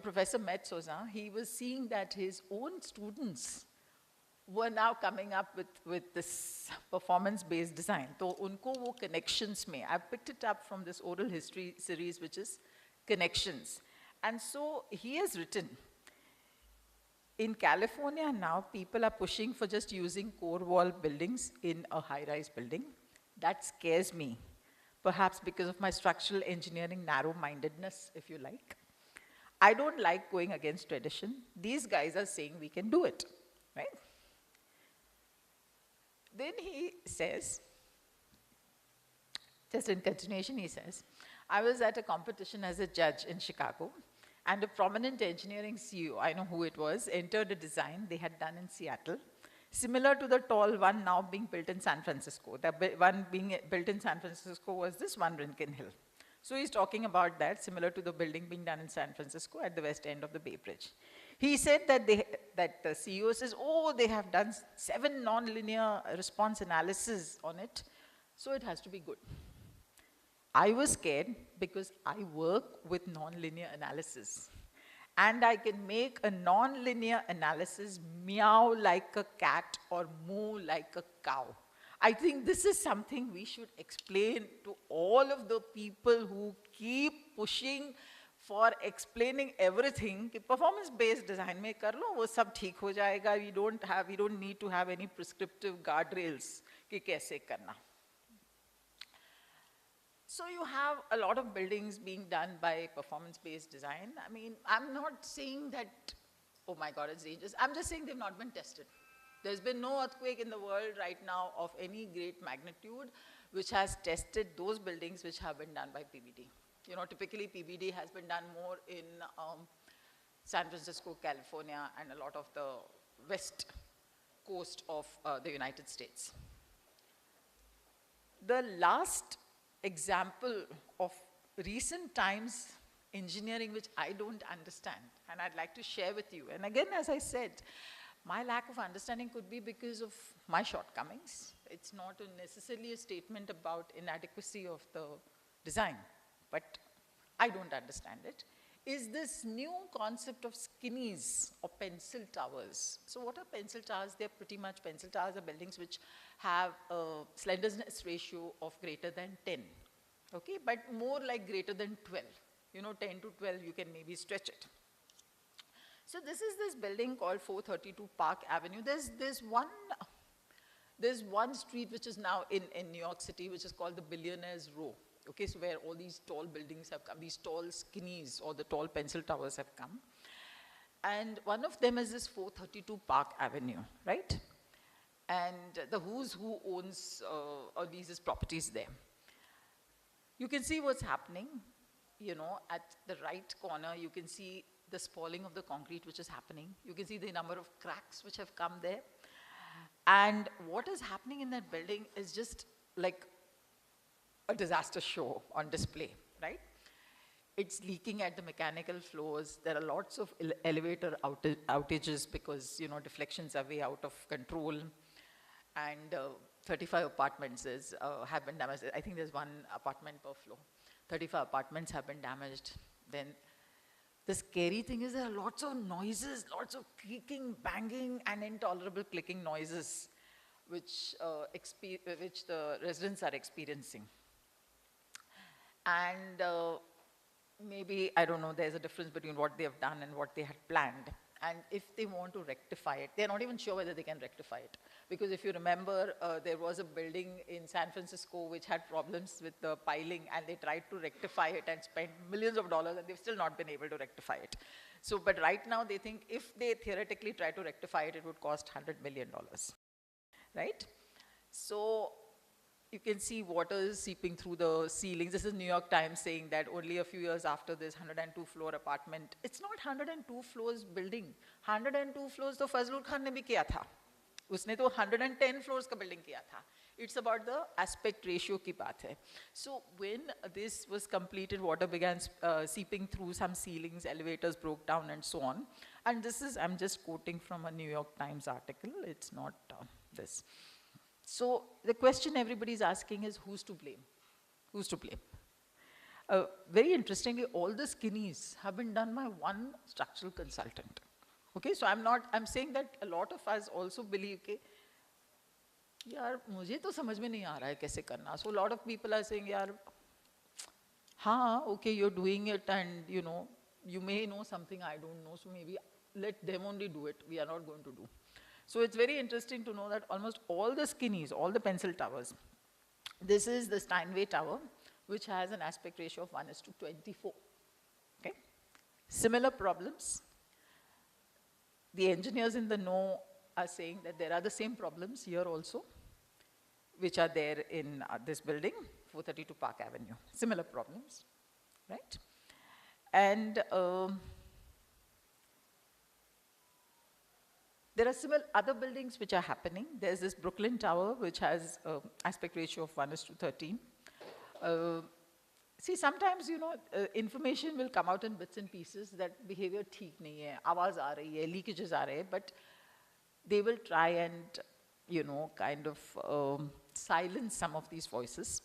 Professor Met Sozan, he was seeing that his own students were now coming up with this performance-based design. So, unko wo connections mein, I picked it up from this oral history series, which is Connections. And so, he has written, in California now, people are pushing for just using core wall buildings in a high-rise building. That scares me. Perhaps because of my structural engineering narrow-mindedness, if you like. I don't like going against tradition. These guys are saying we can do it, right? Then he says, Just in continuation, he says, I was at a competition as a judge in Chicago, and a prominent engineering CEO, I know who it was, entered a design they had done in Seattle, similar to the tall one now being built in San Francisco. The one being built in San Francisco was this one Rincon Hill. So he's talking about that, similar to the building being done in San Francisco at the west end of the Bay Bridge. He said that, that the CEO says, oh, they have done 7 nonlinear response analysis on it, so it has to be good. I was scared because I work with nonlinear analysis. And I can make a nonlinear analysis meow like a cat or moo like a cow. I think this is something we should explain to all of the people who keep pushing for explaining everything. कि performance-based design में कर लो, वो सब ठीक हो जाएगा. We don't need to have any prescriptive guardrails कि कैसे करना. So you have a lot of buildings being done by performance-based design. I mean, I'm not saying that, oh my God, it's dangerous. I'm just saying they've not been tested. There's been no earthquake in the world right now of any great magnitude which has tested those buildings which have been done by PBD. You know, typically PBD has been done more in San Francisco, California, and a lot of the west coast of the United States. The last example of recent times engineering which I don't understand and I'd like to share with you. And again, as I said, my lack of understanding could be because of my shortcomings. It's not necessarily a statement about inadequacy of the design, but I don't understand it, is this new concept of skinnies or pencil towers. So what are pencil towers? They're pretty much, pencil towers are buildings which have a slenderness ratio of greater than 10, okay? But more like greater than 12. You know, 10 to 12, you can maybe stretch it. So this is this building called 432 Park Avenue. There's one street which is now in New York City, which is called the Billionaires Row. Okay, so where all these tall buildings have come, these tall skinnies or the tall pencil towers have come. And one of them is this 432 Park Avenue, right? And the who's who owns all these properties there. You can see what's happening, you know, at the right corner, you can see the spalling of the concrete which is happening. You can see the number of cracks which have come there. And what is happening in that building is just like a disaster show on display, right? It's leaking at the mechanical floors. There are lots of elevator outages because, you know, deflections are way out of control. And 35 apartments have been damaged. I think there's one apartment per floor. 35 apartments have been damaged. Then the scary thing is there are lots of noises, lots of creaking, banging, and intolerable clicking noises which the residents are experiencing. And maybe, I don't know, there's a difference between what they have done and what they had planned. And if they want to rectify it, they're not even sure whether they can rectify it. Because if you remember, there was a building in San Francisco which had problems with the piling, and they tried to rectify it and spent millions of dollars, and they've still not been able to rectify it. So, but right now they think if they theoretically try to rectify it, it would cost $100 million, right? So, you can see water is seeping through the ceilings. This is New York Times saying that only a few years after this 102-floor apartment, it's not 102 floors building. 102 floors तो फजलुल खान ने भी किया था. उसने तो 110 floors का building किया था. It's about the aspect ratio की बात है. So when this was completed, water began seeping through some ceilings, elevators broke down and so on. And this is, I'm just quoting from a New York Times article. It's not this. So the question everybody's asking is, who's to blame? Who's to blame? Very interestingly, all the skinnies have been done by one structural consultant. Okay, so I'm saying that a lot of us also believe कि यार मुझे तो समझ में नहीं आ रहा है कैसे करना. So a lot of people are saying यार हाँ, okay, you're doing it and you know, you may know something I don't know, so maybe let them only do it. We are not going to do. So it's very interesting to know that almost all the skinnies, all the pencil towers, this is the Steinway Tower, which has an aspect ratio of 1:24. Okay? Similar problems. The engineers in the know are saying that there are the same problems here also, which are there in this building, 432 Park Avenue. Similar problems, right? And there are similar other buildings which are happening. There's this Brooklyn Tower, which has aspect ratio of 1:13. See, sometimes, you know, information will come out in bits and pieces that behavior theek nahi hai, आवाज आ रही है, leakages आ रहे हैं, but they will try and, you know, kind of silence some of these voices.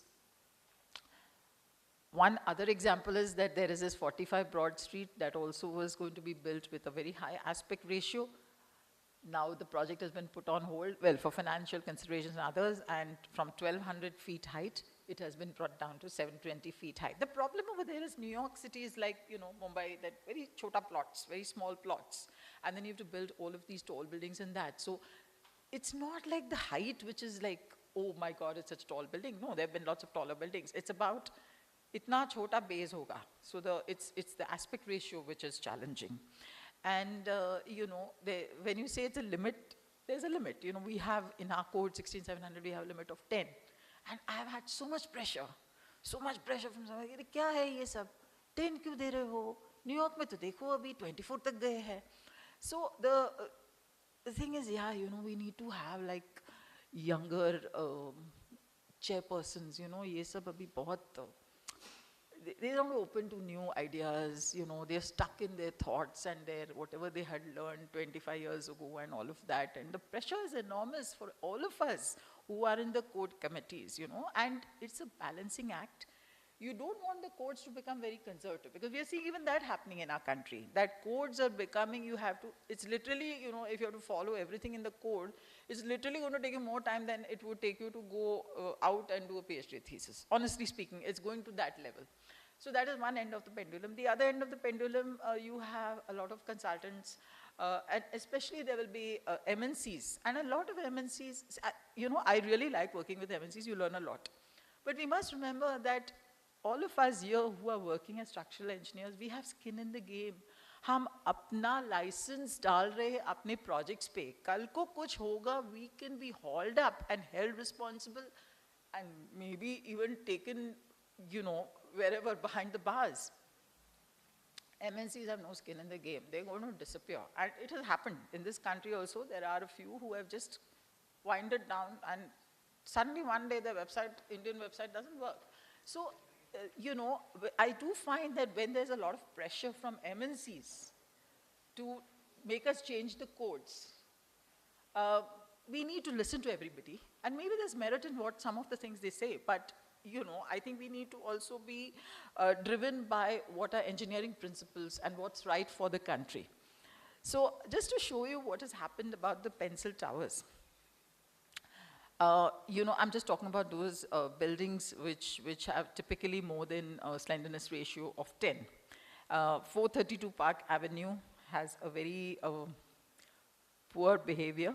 One other example is that there is this 45 Broad Street that also was going to be built with a very high aspect ratio. Now the project has been put on hold, well, for financial considerations and others, and from 1,200 feet height, it has been brought down to 720 feet height. The problem over there is New York City is like, you know, Mumbai, that very chota plots, very small plots. And then you have to build all of these tall buildings and that. So it's not like the height, which is like, oh my God, it's such a tall building. No, there have been lots of taller buildings. It's about, itna chota base hoga. So it's the aspect ratio which is challenging. And, you know, when you say it's a limit, there's a limit. You know, we have in our code 16700, we have a limit of 10. And I have had so much pressure from somebody, kya hai ye sab? 10 kyun de rahe ho? New York mein to dekho abhi 24 tak gaye hai. So the thing is, yeah, you know, we need to have like younger chairpersons, you know, ye sab abhi bahut, they're not open to new ideas, you know, they're stuck in their thoughts and their whatever they had learned 25 years ago and all of that. And the pressure is enormous for all of us who are in the code committees, you know, and it's a balancing act. You don't want the codes to become very conservative, because we are seeing even that happening in our country, that codes are becoming, you have to, it's literally, you know, if you have to follow everything in the code, it's literally going to take you more time than it would take you to go out and do a PhD thesis. Honestly speaking, it's going to that level. So that is one end of the pendulum. The other end of the pendulum, you have a lot of consultants, and especially there will be MNCs. And a lot of MNCs, you know, I really like working with MNCs, you learn a lot. But we must remember that all of us here who are working as structural engineers, we have skin in the game. हम अपना license डाल रहे हैं अपने projects पे. कल को कुछ होगा, we can be hauled up and held responsible and maybe even taken, you know, wherever behind the bars. MNCs have no skin in the game. They're going to disappear. And it has happened in this country also. There are a few who have just winded down and suddenly one day their website, Indian website doesn't work. So, you know, I do find that when there's a lot of pressure from MNCs to make us change the codes, we need to listen to everybody. And maybe there's merit in what some of the things they say, but you know, I think we need to also be driven by what are engineering principles and what's right for the country. So just to show you what has happened about the Pencil Towers. You know, I'm just talking about those buildings which have typically more than a slenderness ratio of 10. 432 Park Avenue has a very poor behavior.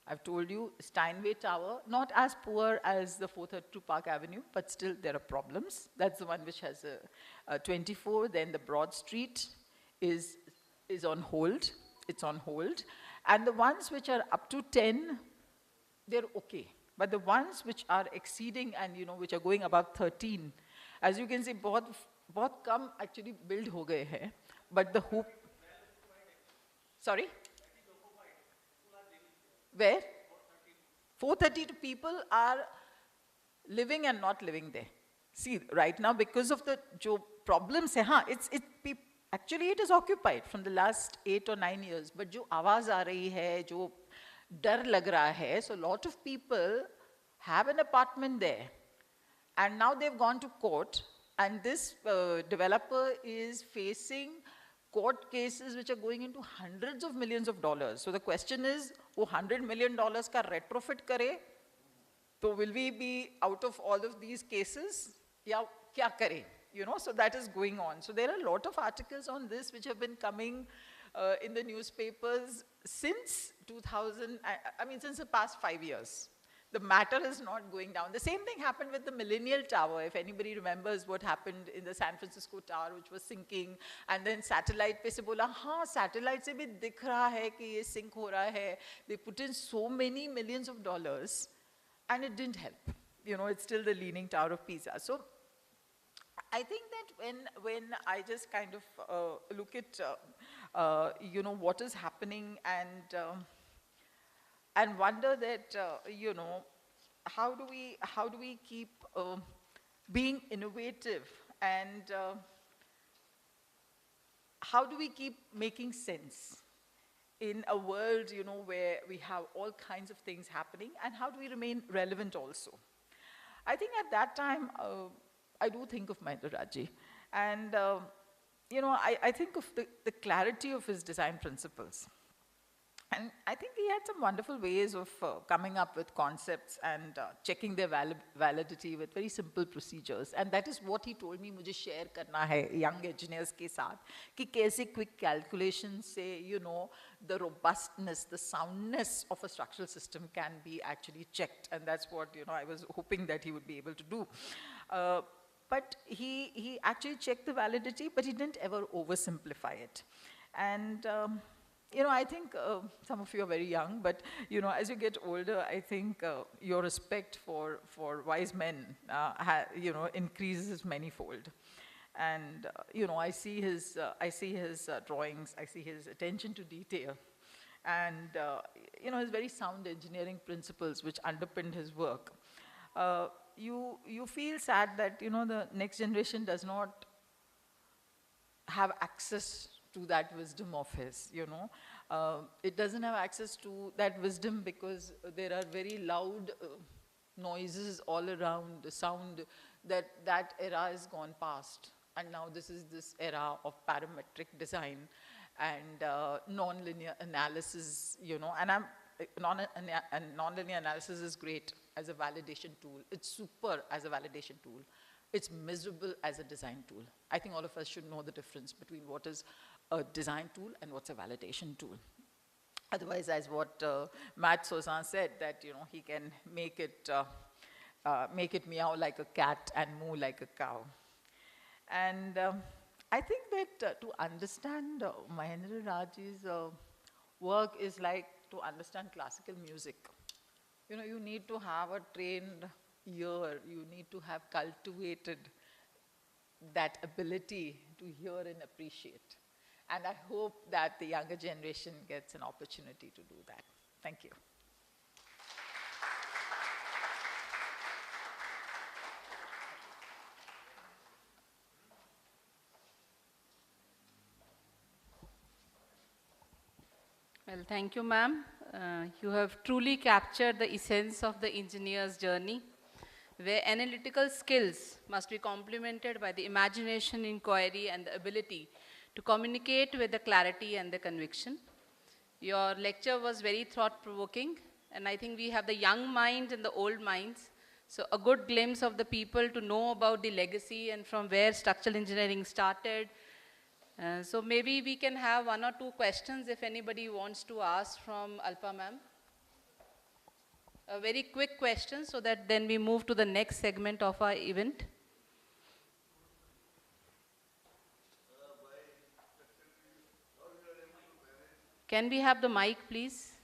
I've told you, Steinway Tower, not as poor as the 432 Park Avenue, but still there are problems. That's the one which has a 24. Then the Broad Street is on hold. It's on hold. And the ones which are up to 10, they're okay. But the ones which are exceeding and, you know, which are going above 13, as you can see, बहुत कम actually build हो गए हैं. But the hoop, sorry? Where? 432 people are living and not living there. See, right now, because of the problems, actually it is occupied from the last 8 or 9 years. But जो आवाज आ रही है, जो डर लग रहा है, so a lot of people have an apartment there. And now they've gone to court, and this developer is facing court cases which are going into hundreds of millions of dollars. So the question is, वो $100 million का retrofit करे, so will we be out of all of these cases? या क्या करे? You know, so that is going on. So there are a lot of articles on this which have been coming in the newspapers since 2000, I mean, since the past 5 years. The matter is not going down. The same thing happened with the Millennial Tower. If anybody remembers what happened in the San Francisco Tower, which was sinking, and then satellite पे से बोला, हाँ, satellite से भी दिख रहा है कि ये sink हो रहा है. They put in so many millions of dollars, and it didn't help. you know, it's still the Leaning Tower of Pisa. So I think that when I just kind of look at, you know, what is happening and wonder that, you know, how do we keep being innovative, and how do we keep making sense in a world, you know, where we have all kinds of things happening, and how do we remain relevant also? I think at that time, I do think of Mahendra Raji, and you know, I think of the clarity of his design principles. And I think he had some wonderful ways of coming up with concepts and checking their validity with very simple procedures. And that is what he told me, मुझे share करना है young engineers के साथ, कि कैसे quick calculations से, you know, the robustness, the soundness of a structural system can be actually checked. And that's what, you know, I was hoping that he would be able to do. But he actually checked the validity, but he didn't ever oversimplify it. And you know, I think some of you are very young, but, you know, as you get older, I think your respect for wise men, you know, increases manifold. And, you know, I see his drawings, I see his attention to detail, and, you know, his very sound engineering principles which underpinned his work. You feel sad that, you know, the next generation does not have access to that wisdom of his, you know. It doesn't have access to that wisdom because there are very loud noises all around, the sound that era is gone past. And now this is this era of parametric design and non-linear analysis, you know. And non-linear analysis is great as a validation tool. It's super as a validation tool. It's miserable as a design tool. I think all of us should know the difference between what is a design tool and what's a validation tool. Otherwise, as what Matt Sozan said, that, you know, he can make it meow like a cat and moo like a cow. And I think that to understand Mahendra Raji's work is like to understand classical music. You know, you need to have a trained ear, you need to have cultivated that ability to hear and appreciate. And I hope that the younger generation gets an opportunity to do that. Thank you. Well, thank you, ma'am. You have truly captured the essence of the engineer's journey, where analytical skills must be complemented by the imagination, inquiry, and the ability to communicate with the clarity and the conviction. Your lecture was very thought-provoking, and I think we have the young minds and the old minds. So a good glimpse of the people to know about the legacy and from where structural engineering started. So maybe we can have one or two questions if anybody wants to ask from Alpa ma'am. A very quick question so that then we move to the next segment of our event. Can we have the mic, please?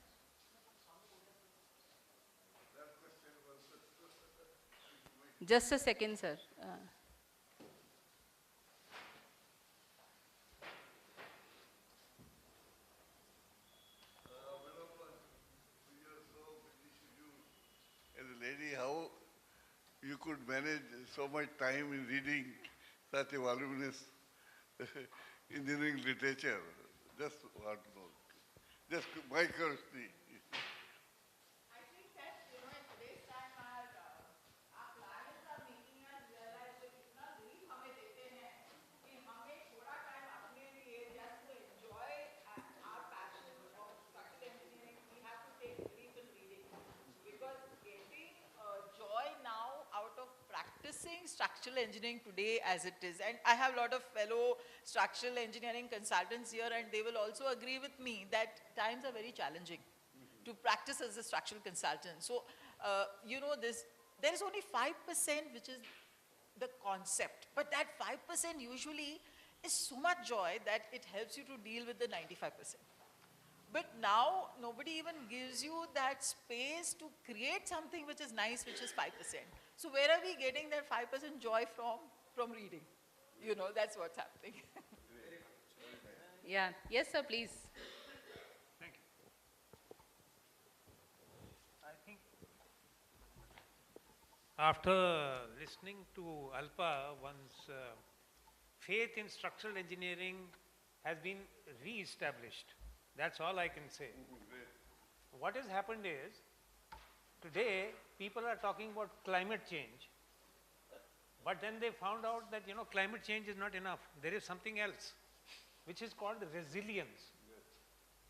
Just a second, sir. As a lady, how you could manage so much time in reading such a voluminous engineering literature? Just want to know. Just my curiosity. I think that, you know, in today's time, our planets are making us realize that इतना brief हमें देते हैं कि हमें थोड़ा time अपने लिए just to enjoy our passion of structural engineering. We have to take brief in reading, because getting joy now out of practicing structural engineering today as it is, and I have a lot of fellow structural engineering consultants here, and they will also agree with me that times are very challenging to practice as a structural consultant. So, you know, there is only 5% which is the concept, but that 5% usually is so much joy that it helps you to deal with the 95%. But now, nobody even gives you that space to create something which is nice, which is 5%. So where are we getting that 5% joy from? From reading. You know, that's what's happening. Yeah. Yes, sir, please. Thank you. I think after listening to Alpa, one's faith in structural engineering has been re-established. That's all I can say. What has happened is, today people are talking about climate change, but then they found out that, climate change is not enough. There is something else, which is called resilience.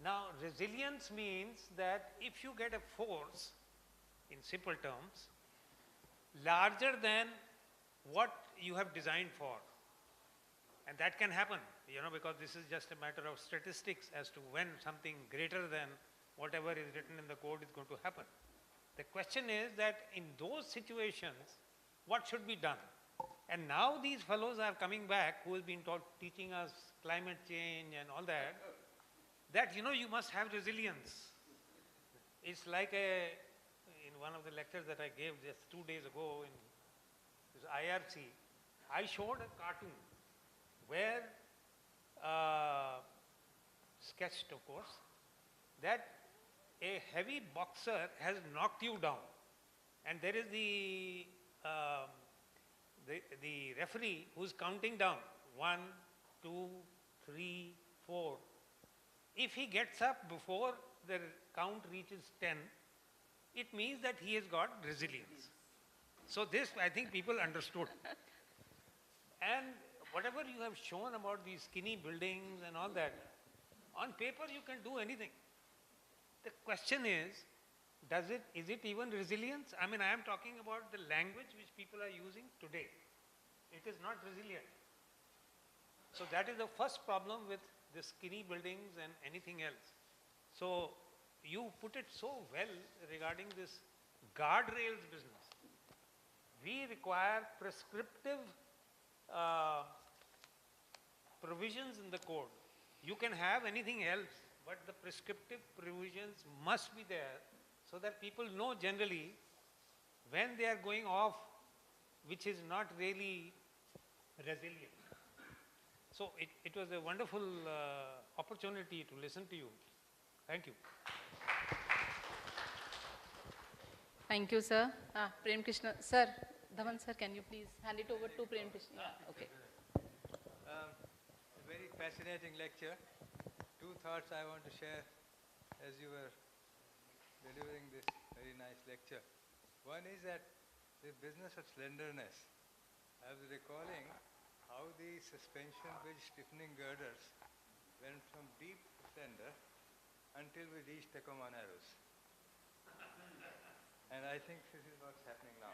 Now, resilience means that if you get a force, in simple terms, larger than what you have designed for, and that can happen, because this is just a matter of statistics as to when something greater than whatever is written in the code is going to happen. The question is that in those situations, what should be done? And now these fellows are coming back who have been teaching us climate change and all that, that you must have resilience. It's like in one of the lectures that I gave just 2 days ago in this IRC, I showed a cartoon where, sketched of course, that a heavy boxer has knocked you down, and there is the referee who's counting down 1, 2, 3, 4. If he gets up before the count reaches 10, it means that he has got resilience. So this, I think people understood. And whatever you have shown about these skinny buildings and all that, on paper you can do anything. The question is it even resilience? I mean, I am talking about the language which people are using today. It is not resilient. So that is the first problem with the skinny buildings and anything else. So you put it so well regarding this guardrails business. We require prescriptive provisions in the code. You can have anything else, but the prescriptive provisions must be there so that people know generally when they are going off, which is not really resilient. So it was a wonderful opportunity to listen to you. Thank you. Thank you, sir. Prem Krishna. Sir, Dhawan sir, can you please hand it over to Prem Krishna? Yeah, okay. A very fascinating lecture. 2 thoughts I want to share as you were delivering this very nice lecture. One is that the business of slenderness. I was recalling how the suspension bridge stiffening girders went from deep to slender until we reached Tacoma Narrows. And I think this is what's happening now.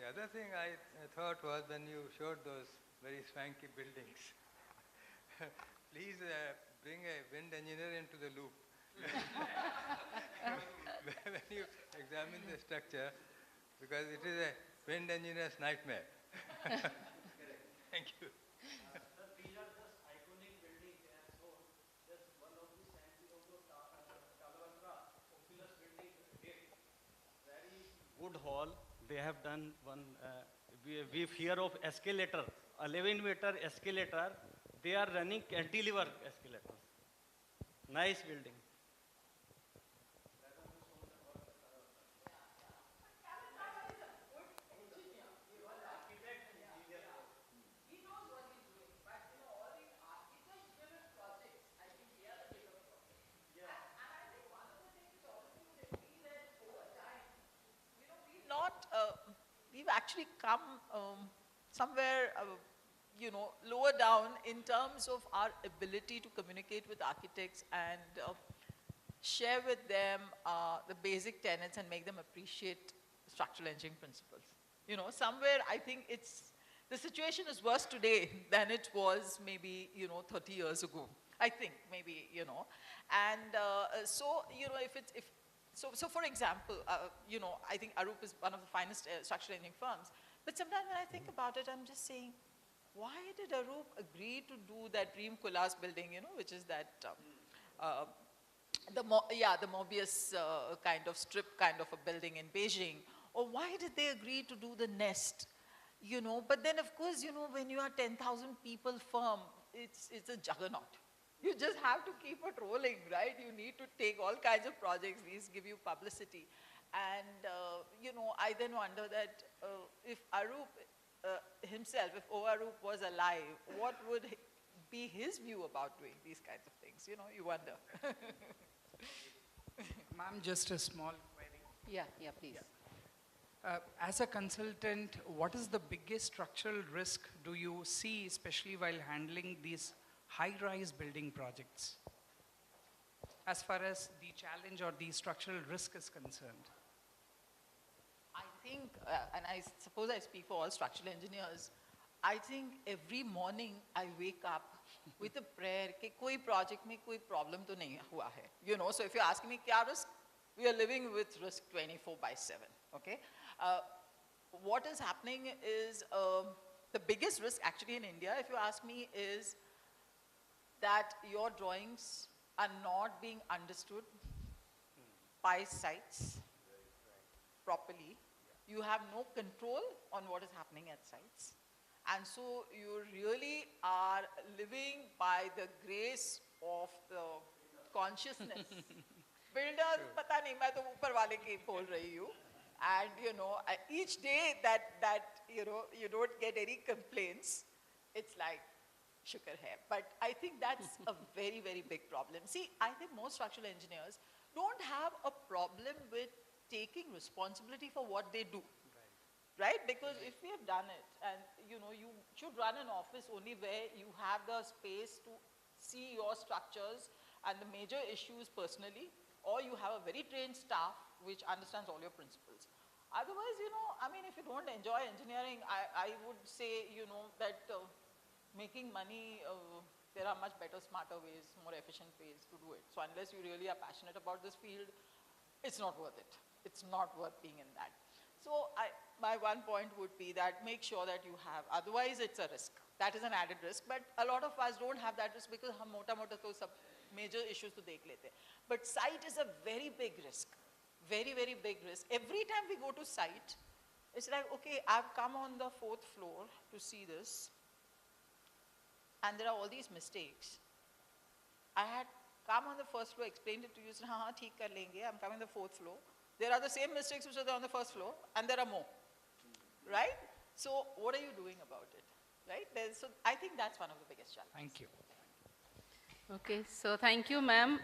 The other thing I thought was when you showed those very swanky buildings, please bring a wind engineer into the loop. When you examine the structure, because it is a wind engineer's nightmare. Thank you. These are just iconic buildings, and so just one of the San Diego Talavera Oculus building here. Very wood hall. They have done one. We fear of escalator, 11-meter escalator. They are running cantilever escalators. Nice building. Not, we've actually come somewhere, lower down in terms of our ability to communicate with architects and share with them the basic tenets and make them appreciate structural engineering principles. Somewhere I think the situation is worse today than it was maybe, 30 years ago. I think maybe, and So for example, I think Arup is one of the finest structural engineering firms. But sometimes when I think about it, I'm just saying, why did Arup agree to do that Reem Koolhaas building, which is that, the Mobius kind of strip kind of a building in Beijing, Or why did they agree to do the nest? You know, but then of course, you know, when you are 10,000 people firm, it's a juggernaut. You just have to keep it rolling, right? You need to take all kinds of projects, these give you publicity. And, you know, I then wonder that if Arup himself, if Oarup was alive, what would be his view about doing these kinds of things? You know, you wonder. Ma'am, just a small query. Yeah, please. As a consultant, what is the biggest structural risk do you see, especially while handling these high-rise building projects, as far as the challenge or the structural risk is concerned? I think, and I suppose I speak for all structural engineers, I think every morning I wake up with a prayer कि कोई project में कोई problem तो नहीं हुआ है. You know, so if you're asking me क्या risk, we are living with risk 24/7, okay? What is happening is, the biggest risk actually in India, if you ask me, is that your drawings are not being understood by sites properly. You have no control on what is happening at sites. And so you really are living by the grace of the consciousness. Builders, pata nahi, main to upar wale ki bol rahi hu. And you know, each day that you know, you don't get any complaints, it's like shukar hai. But I think that's a very, very big problem. See, I think most structural engineers don't have a problem with taking responsibility for what they do. Right? Because if we have done it, and you know, you should run an office only where you have the space to see your structures and the major issues personally, or you have a very trained staff which understands all your principles. Otherwise, you know, I mean, if you don't enjoy engineering, I would say, you know, that making money, there are much better, smarter ways, more efficient ways to do it. So unless you really are passionate about this field, it's not worth it. It's not worth being in that. So my one point would be that make sure that you have, otherwise it's a risk. That is an added risk, but a lot of us don't have that risk because hum mota to sab major issues to dekh lete. But site is a very big risk, very, very big risk. Every time we go to site, it's like, okay, I've come on the 4th floor to see this, and there are all these mistakes. I had come on the 1st floor, explained it to you, said, haan, theek kar lenge, I'm coming on the 4th floor. There are the same mistakes which are there on the 1st floor, and there are more, right? So what are you doing about it, right? So I think that's one of the biggest challenges. Thank you. Okay, so thank you, ma'am.